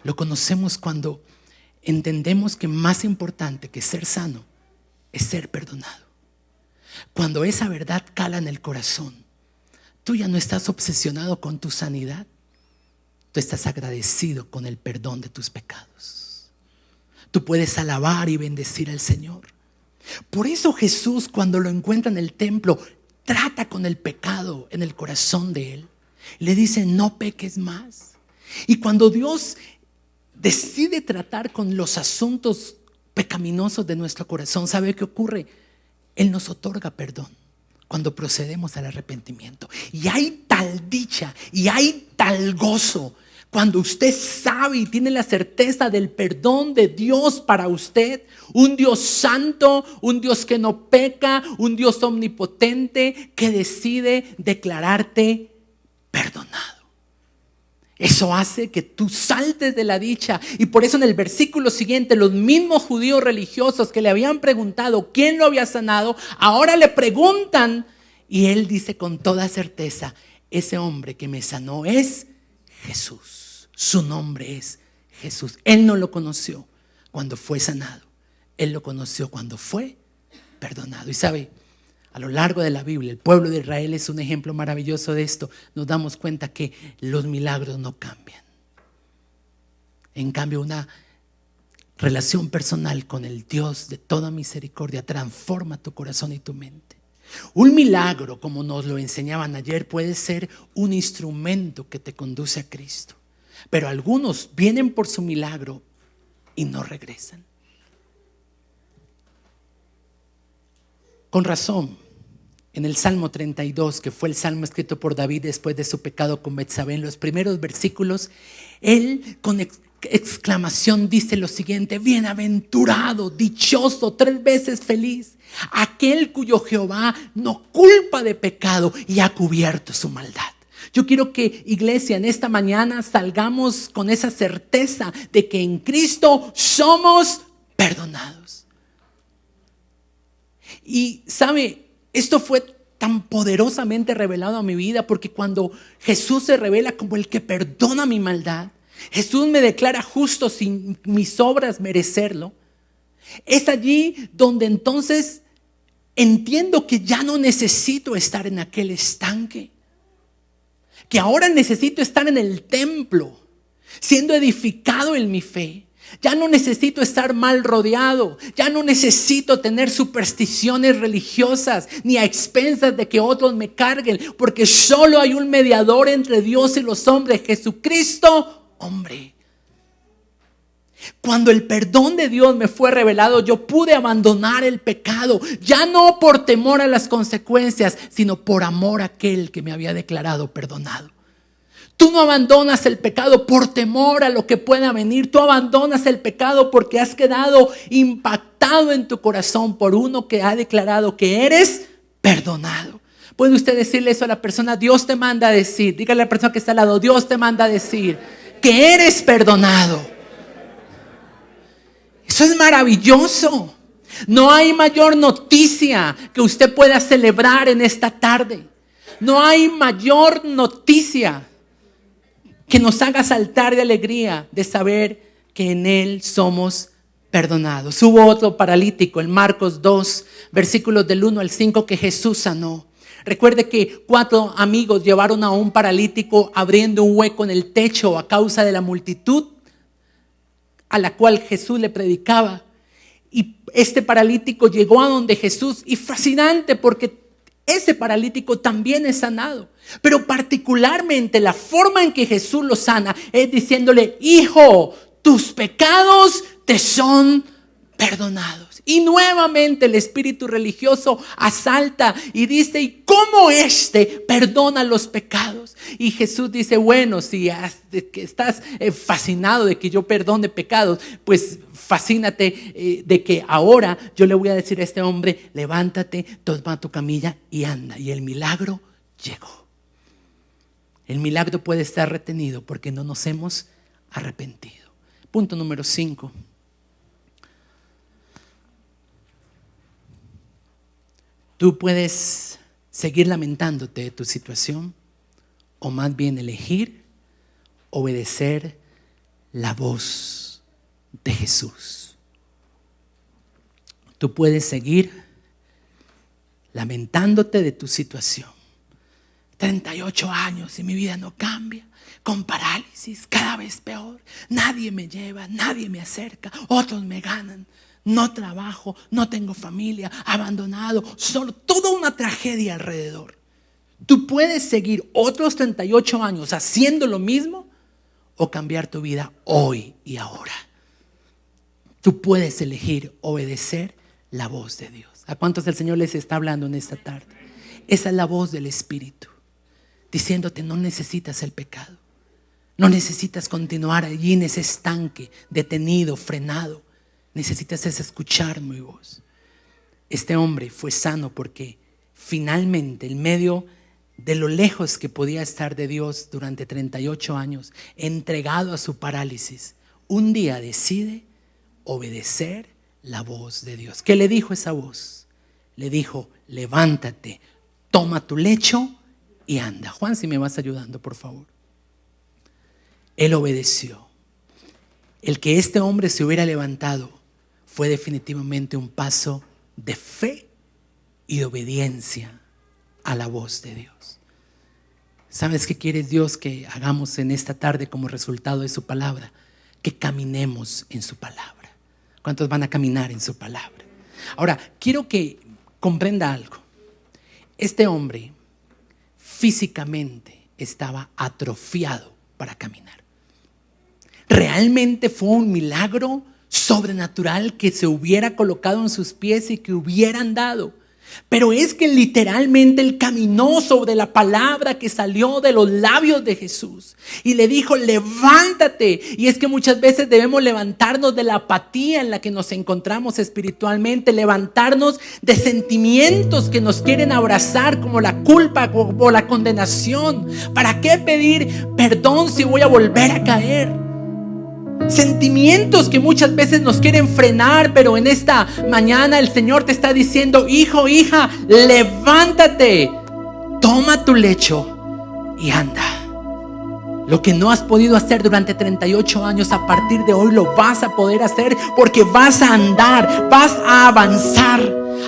Lo conocemos cuando entendemos que más importante que ser sano es ser perdonado. Cuando esa verdad cala en el corazón, tú ya no estás obsesionado con tu sanidad. Tú estás agradecido con el perdón de tus pecados. Tú puedes alabar y bendecir al Señor. Por eso Jesús, cuando lo encuentra en el templo, trata con el pecado en el corazón de él. Le dice: no peques más. Y cuando Dios decide tratar con los asuntos pecaminosos de nuestro corazón, ¿sabe qué ocurre? Él nos otorga perdón cuando procedemos al arrepentimiento. Y hay tal dicha y hay tal gozo cuando usted sabe y tiene la certeza del perdón de Dios para usted. Un Dios santo, un Dios que no peca, un Dios omnipotente que decide declararte perdonado. Eso hace que tú saltes de la dicha. Y por eso en el versículo siguiente, los mismos judíos religiosos que le habían preguntado quién lo había sanado, ahora le preguntan y él dice con toda certeza, ese hombre que me sanó es Jesús. Su nombre es Jesús. Él no lo conoció cuando fue sanado. Él lo conoció cuando fue perdonado. Y sabe, a lo largo de la Biblia, el pueblo de Israel es un ejemplo maravilloso de esto. Nos damos cuenta que los milagros no cambian. En cambio, una relación personal con el Dios de toda misericordia transforma tu corazón y tu mente. Un milagro, como nos lo enseñaban ayer, puede ser un instrumento que te conduce a Cristo. Pero algunos vienen por su milagro y no regresan. Con razón, en el Salmo 32, que fue el salmo escrito por David después de su pecado con Betsabé, en los primeros versículos, él con exclamación dice lo siguiente: bienaventurado, dichoso, 3 veces feliz, aquel cuyo Jehová no culpa de pecado y ha cubierto su maldad. Yo quiero que, iglesia, en esta mañana salgamos con esa certeza de que en Cristo somos perdonados. Y sabe, esto fue tan poderosamente revelado a mi vida porque cuando Jesús se revela como el que perdona mi maldad, Jesús me declara justo sin mis obras merecerlo. Es allí donde entonces entiendo que ya no necesito estar en aquel estanque, que ahora necesito estar en el templo, siendo edificado en mi fe. Ya no necesito estar mal rodeado. Ya no necesito tener supersticiones religiosas ni a expensas de que otros me carguen, porque solo hay un mediador entre Dios y los hombres, Jesucristo, hombre. Cuando el perdón de Dios me fue revelado, yo pude abandonar el pecado, ya no por temor a las consecuencias, sino por amor a aquel que me había declarado perdonado. Tú no abandonas el pecado por temor a lo que pueda venir. Tú abandonas el pecado porque has quedado impactado en tu corazón por uno que ha declarado que eres perdonado. ¿Puede usted decirle eso a la persona? Dios te manda a decir, dígale a la persona que está al lado, Dios te manda a decir que eres perdonado. Eso es maravilloso. No hay mayor noticia que usted pueda celebrar en esta tarde. No hay mayor noticia que nos haga saltar de alegría de saber que en Él somos perdonados. Hubo otro paralítico en Marcos 2, versículos del 1 al 5 que Jesús sanó. Recuerde que 4 amigos llevaron a un paralítico abriendo un hueco en el techo a causa de la multitud a la cual Jesús le predicaba. Y este paralítico llegó a donde Jesús, y fascinante porque ese paralítico también es sanado. Pero particularmente la forma en que Jesús lo sana es diciéndole: hijo, tus pecados te son perdonados. Y nuevamente el espíritu religioso asalta y dice: ¿y cómo perdona los pecados? Y Jesús dice: bueno, si estás fascinado de que yo perdone pecados, pues fascínate de que ahora yo le voy a decir a este hombre: levántate, toma tu camilla y anda. Y el milagro llegó. El milagro puede estar retenido porque no nos hemos arrepentido. Punto número 5. Tú puedes seguir lamentándote de tu situación o más bien elegir obedecer la voz de Jesús. Tú puedes seguir lamentándote de tu situación. 38 años y mi vida no cambia, con parálisis, cada vez peor. Nadie me lleva, nadie me acerca, otros me ganan. No trabajo, no tengo familia, abandonado, solo toda una tragedia alrededor. Tú puedes seguir otros 38 años haciendo lo mismo o cambiar tu vida hoy y ahora. Tú puedes elegir obedecer la voz de Dios. ¿A cuántos el Señor les está hablando en esta tarde? Esa es la voz del Espíritu, diciéndote: no necesitas el pecado. No necesitas continuar allí en ese estanque, detenido, frenado. Necesitas escuchar mi voz. Este hombre fue sano porque finalmente, en medio de lo lejos que podía estar de Dios durante 38 años, entregado a su parálisis, un día decide obedecer la voz de Dios. ¿Qué le dijo esa voz? Le dijo: levántate, toma tu lecho y anda. Juan, si me vas ayudando, por favor. Él obedeció. El que este hombre se hubiera levantado fue definitivamente un paso de fe y de obediencia a la voz de Dios. ¿Sabes qué quiere Dios que hagamos en esta tarde como resultado de su palabra? Que caminemos en su palabra. ¿Cuántos van a caminar en su palabra? Ahora, quiero que comprenda algo. Este hombre físicamente estaba atrofiado para caminar. Realmente fue un milagro sobrenatural que se hubiera colocado en sus pies y que hubiera andado. Pero es que literalmente él caminó sobre la palabra que salió de los labios de Jesús y le dijo: levántate. Y es que muchas veces debemos levantarnos de la apatía en la que nos encontramos espiritualmente, levantarnos de sentimientos que nos quieren abrazar, como la culpa o la condenación. ¿Para qué pedir perdón si voy a volver a caer? Sentimientos que muchas veces nos quieren frenar, pero en esta mañana el Señor te está diciendo: hijo, hija, levántate, toma tu lecho y anda. Lo que no has podido hacer durante 38 años, a partir de hoy lo vas a poder hacer, porque vas a andar, vas a avanzar.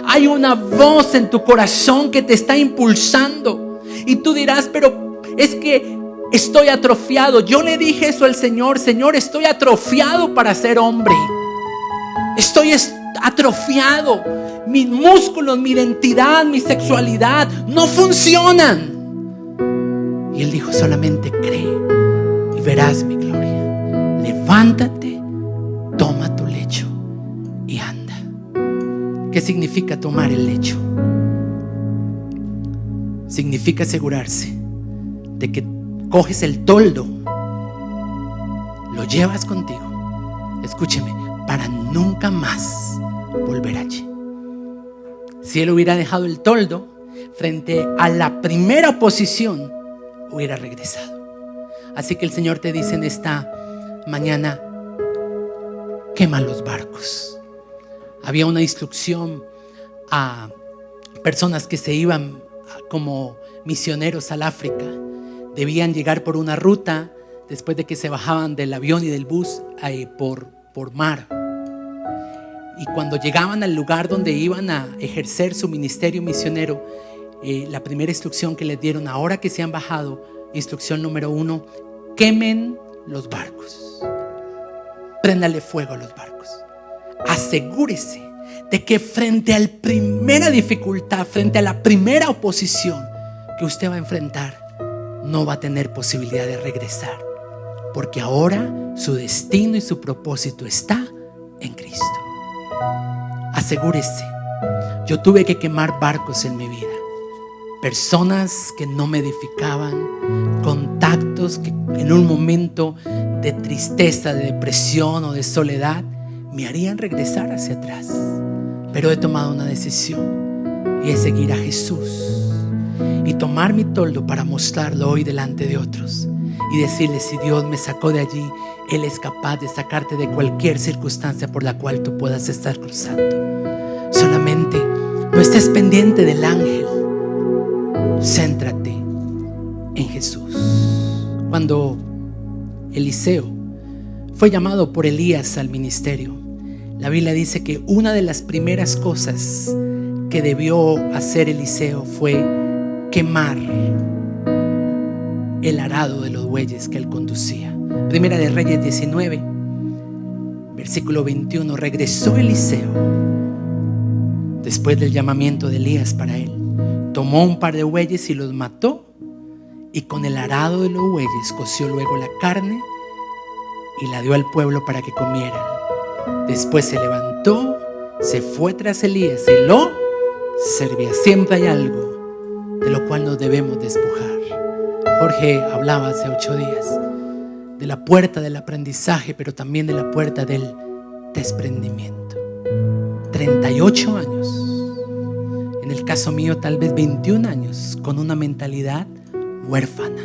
Hay una voz en tu corazón que te está impulsando. Y tú dirás: pero es que estoy atrofiado. Yo le dije eso al Señor: Señor, estoy atrofiado para ser hombre. Estoy atrofiado. Mis músculos, mi identidad, mi sexualidad no funcionan. Y Él dijo: solamente cree y verás mi gloria. Levántate, toma tu lecho y anda. ¿Qué significa tomar el lecho? Significa asegurarse de que coges el toldo, lo llevas contigo, escúcheme, para nunca más volver allí. Si él hubiera dejado el toldo, frente a la primera oposición hubiera regresado. Así que el Señor te dice en esta mañana: quema los barcos. Había una instrucción a personas que se iban como misioneros al África. Debían llegar por una ruta después de que se bajaban del avión y del bus por mar. Y cuando llegaban al lugar donde iban a ejercer su ministerio misionero, la primera instrucción que les dieron, ahora que se han bajado, instrucción número 1: quemen los barcos. Préndale fuego a los barcos. Asegúrese de que frente a la primera dificultad, frente a la primera oposición que usted va a enfrentar, no va a tener posibilidad de regresar, porque ahora su destino y su propósito está en Cristo. Asegúrese. Yo tuve que quemar barcos en mi vida. Personas que no me edificaban, contactos que en un momento de tristeza, de depresión o de soledad me harían regresar hacia atrás. Pero he tomado una decisión, y es seguir a Jesús y tomar mi toldo para mostrarlo hoy delante de otros y decirle: si Dios me sacó de allí, Él es capaz de sacarte de cualquier circunstancia por la cual tú puedas estar cruzando. Solamente no estés pendiente del ángel, céntrate en Jesús. Cuando Eliseo fue llamado por Elías al ministerio, la Biblia dice que una de las primeras cosas que debió hacer Eliseo fue quemar el arado de los bueyes que él conducía. Primera de Reyes 19, versículo 21. Regresó Eliseo después del llamamiento de Elías para él. Tomó un par de bueyes y los mató, y con el arado de los bueyes coció luego la carne y la dio al pueblo para que comieran. Después se levantó, se fue tras Elías y lo servía. Siempre hay algo de lo cual nos debemos despojar. Jorge hablaba hace 8 días de la puerta del aprendizaje, pero también de la puerta del desprendimiento. 38 años en el caso mío tal vez 21 años, con una mentalidad huérfana.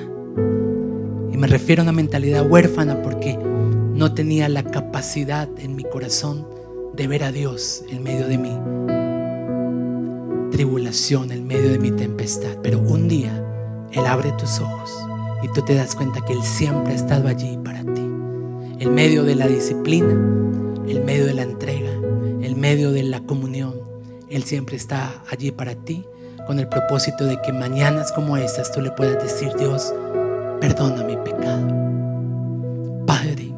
Y me refiero a una mentalidad huérfana porque no tenía la capacidad en mi corazón de ver a Dios en medio de mi tribulación, en medio de mi tempestad. Pero un día Él abre tus ojos y tú te das cuenta que Él siempre ha estado allí para ti, en medio de la disciplina, en medio de la entrega, en medio de la comunión. Él siempre está allí para ti, con el propósito de que mañanas como estas tú le puedas decir: Dios, perdona mi pecado. Padre,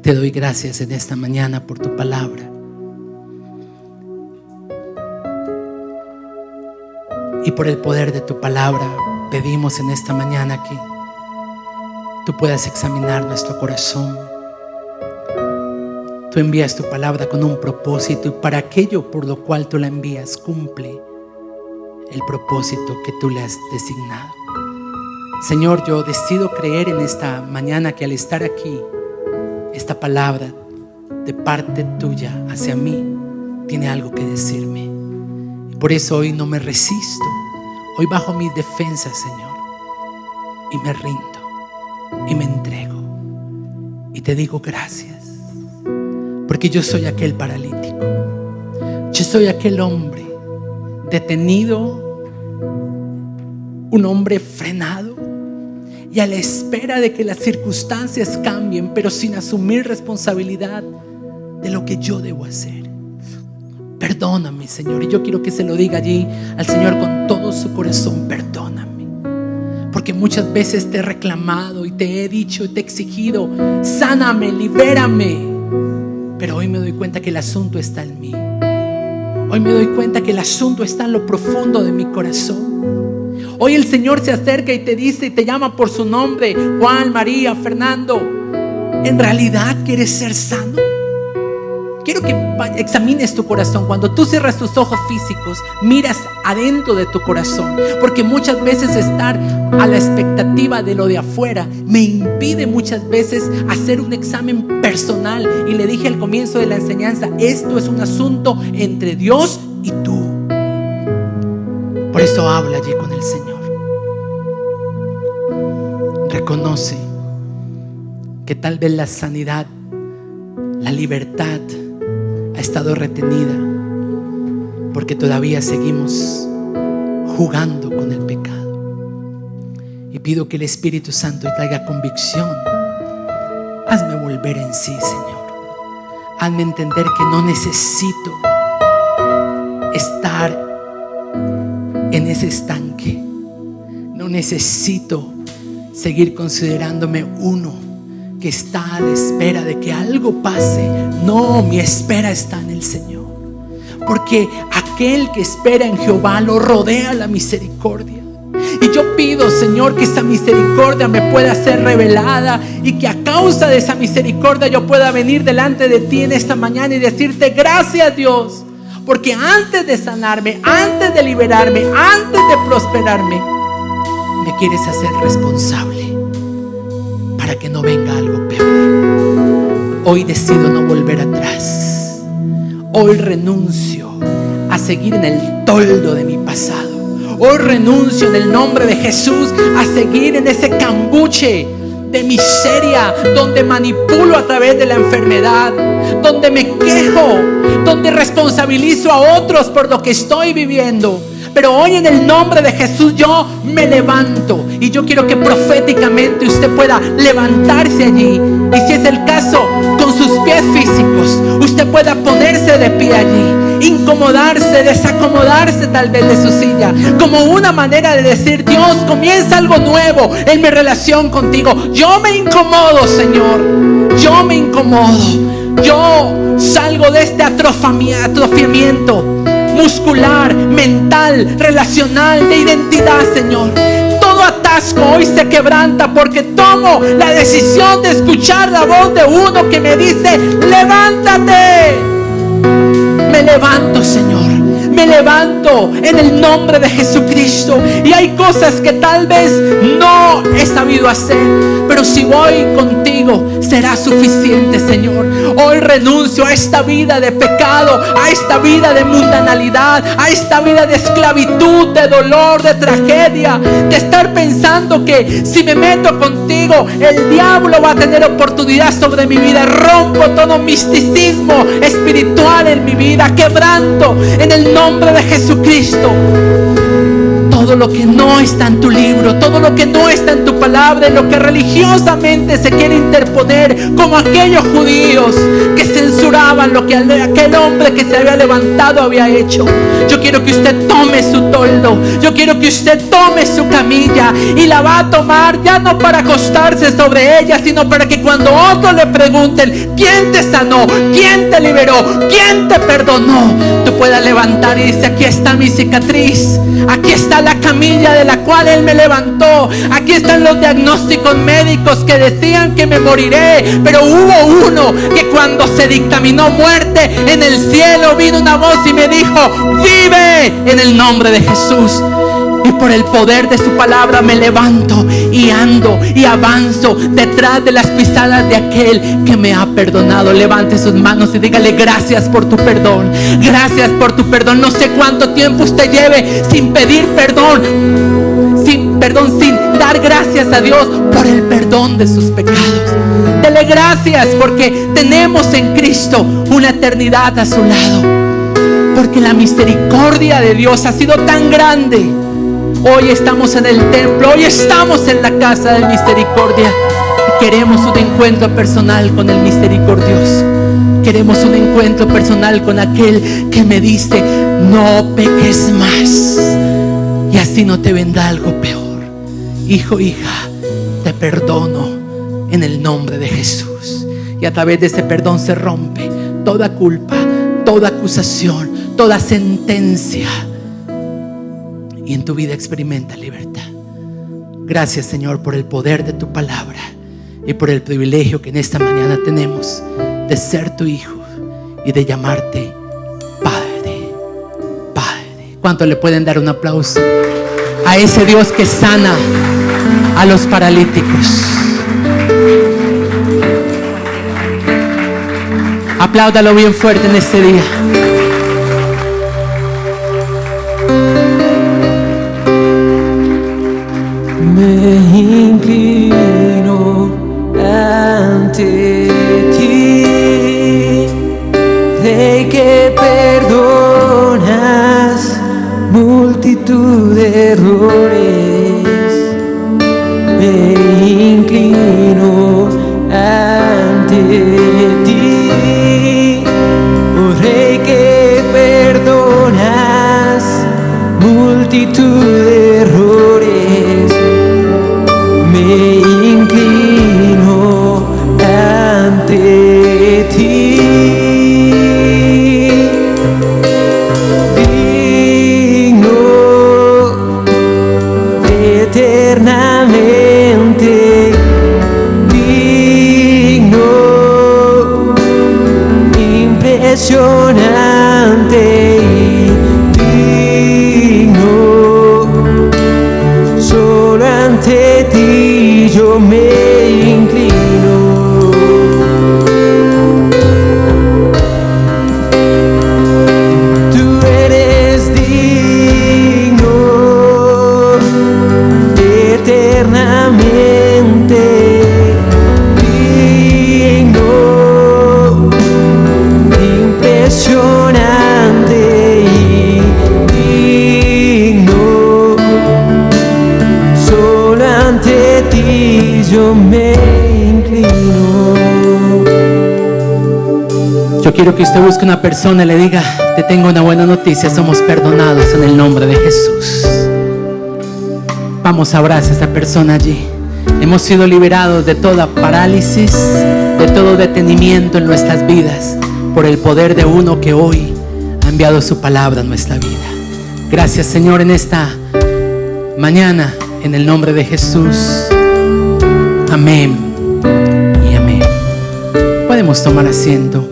te doy gracias en esta mañana por tu palabra. Y por el poder de tu palabra pedimos en esta mañana que tú puedas examinar nuestro corazón. Tú envías tu palabra con un propósito, y para aquello por lo cual tú la envías cumple el propósito que tú le has designado. Señor, yo decido creer en esta mañana que al estar aquí, esta palabra de parte tuya hacia mí tiene algo que decirme. Y por eso hoy no me resisto. Hoy bajo mis defensas, Señor, y me rindo y me entrego y te digo gracias. Porque yo soy aquel paralítico, yo soy aquel hombre detenido, un hombre frenado y a la espera de que las circunstancias cambien, pero sin asumir responsabilidad de lo que yo debo hacer. Perdóname, Señor, y yo quiero que se lo diga allí al Señor con todo su corazón: perdóname, porque muchas veces te he reclamado y te he dicho y te he exigido: sáname, libérame. Pero hoy me doy cuenta que el asunto está en mí. Hoy me doy cuenta que el asunto está en lo profundo de mi corazón. Hoy el Señor se acerca y te dice y te llama por su nombre: Juan, María, Fernando, ¿en realidad quieres ser sano? Quiero que examines tu corazón. Cuando tú cierras tus ojos físicos, miras adentro de tu corazón, porque muchas veces estar a la expectativa de lo de afuera me impide muchas veces hacer un examen personal. Y le dije al comienzo de la enseñanza: esto es un asunto entre Dios y tú. Por eso habla allí con el Señor. Reconoce que tal vez la sanidad, la libertad ha estado retenida porque todavía seguimos jugando con el pecado. Y pido que el Espíritu Santo traiga convicción. Hazme volver en sí, Señor. Hazme entender que no necesito estar en ese estanque. No necesito seguir considerándome uno que está a la espera de que algo pase. No, mi espera está en el Señor, porque aquel que espera en Jehová lo rodea la misericordia. Y yo pido, Señor, que esa misericordia me pueda ser revelada, y que a causa de esa misericordia yo pueda venir delante de ti en esta mañana y decirte: gracias, Dios, porque antes de sanarme, antes de liberarme, antes de prosperarme, me quieres hacer responsable para que no venga algo peor. Hoy decido no volver atrás. Hoy renuncio a seguir en el toldo de mi pasado. Hoy renuncio en el nombre de Jesús a seguir en ese cambuche de miseria, donde manipulo a través de la enfermedad, donde me quejo, donde responsabilizo a otros por lo que estoy viviendo. Pero hoy en el nombre de Jesús yo me levanto, y yo quiero que proféticamente usted pueda levantarse allí, y si es el caso, con sus pies físicos usted pueda ponerse de pie allí, incomodarse, desacomodarse tal vez de su silla, como una manera de decir: Dios, comienza algo nuevo en mi relación contigo. Yo me incomodo, Señor, yo me incomodo. Yo salgo de este atrofiamiento muscular, mental, relacional, de identidad, Señor. Todo atasco hoy se quebranta porque tomo la decisión de escuchar la voz de uno que me dice: levántate. Me levanto, Señor, me levanto en el nombre de Jesucristo. Y hay cosas que tal vez no he sabido hacer, pero si voy contigo, conmigo será suficiente, Señor. Hoy renuncio a esta vida de pecado, a esta vida de mundanalidad, a esta vida de esclavitud, de dolor, de tragedia, de estar pensando que si me meto contigo, el diablo va a tener oportunidad sobre mi vida. Rompo todo misticismo espiritual en mi vida, quebranto en el nombre de Jesucristo todo lo que no está en tu libro, todo lo que no está en tu palabra, en lo que religiosamente se quiere interponer, como aquellos judíos que censuraban lo que aquel hombre que se había levantado había hecho. Yo quiero que usted tome su toldo, yo quiero que usted tome su camilla y la va a tomar ya no para acostarse sobre ella, sino para que cuando otros le pregunten quién te sanó, quién te liberó, quién te perdonó, tú puedas levantar y dice: aquí está mi cicatriz, aquí está la camilla de la cual Él me levantó, aquí están los diagnósticos médicos que decían que me moriré, pero hubo uno que cuando se dictaminó muerte, en el cielo vino una voz y me dijo: vive en el nombre de Jesús. Y por el poder de su palabra me levanto y ando y avanzo detrás de las pisadas de aquel que me ha perdonado. Levante sus manos y dígale: gracias por tu perdón, gracias por tu perdón. No sé cuánto tiempo usted lleve sin pedir perdón, sin dar gracias a Dios por el perdón de sus pecados. Dele gracias porque tenemos en Cristo una eternidad a su lado, porque la misericordia de Dios ha sido tan grande. Hoy estamos en el templo, hoy estamos en la casa de misericordia y queremos un encuentro personal con el misericordioso. Queremos un encuentro personal con aquel que me dice: no peques más y así no te vendrá algo peor. Hijo, hija, te perdono en el nombre de Jesús. Y a través de ese perdón se rompe toda culpa, toda acusación, toda sentencia. Y en tu vida experimenta libertad. Gracias, Señor, por el poder de tu palabra y por el privilegio que en esta mañana tenemos de ser tu hijo y de llamarte Padre. Padre. ¿Cuánto le pueden dar un aplauso a ese Dios que sana a los paralíticos? Apláudalo bien fuerte en este día. Me inclino ante ti, Rey que perdonas multitud de errores. Me inclino ante ti, oh Rey que perdonas multitud de errores. Me inclino ante ti, digno eternamente, digno, impresionante y digno. Solo ante ti yo me inclino. Tú eres digno eternamente, digno, impresionante y digno. Solo ante ti yo me inclino. Yo quiero que usted busque una persona y le diga: te tengo una buena noticia, somos perdonados en el nombre de Jesús. Vamos, abraza a esta persona allí. Hemos sido liberados de toda parálisis, de todo detenimiento en nuestras vidas, por el poder de uno que hoy ha enviado su palabra a nuestra vida. Gracias, Señor, en esta mañana, en el nombre de Jesús. Amén y amén. Podemos tomar asiento.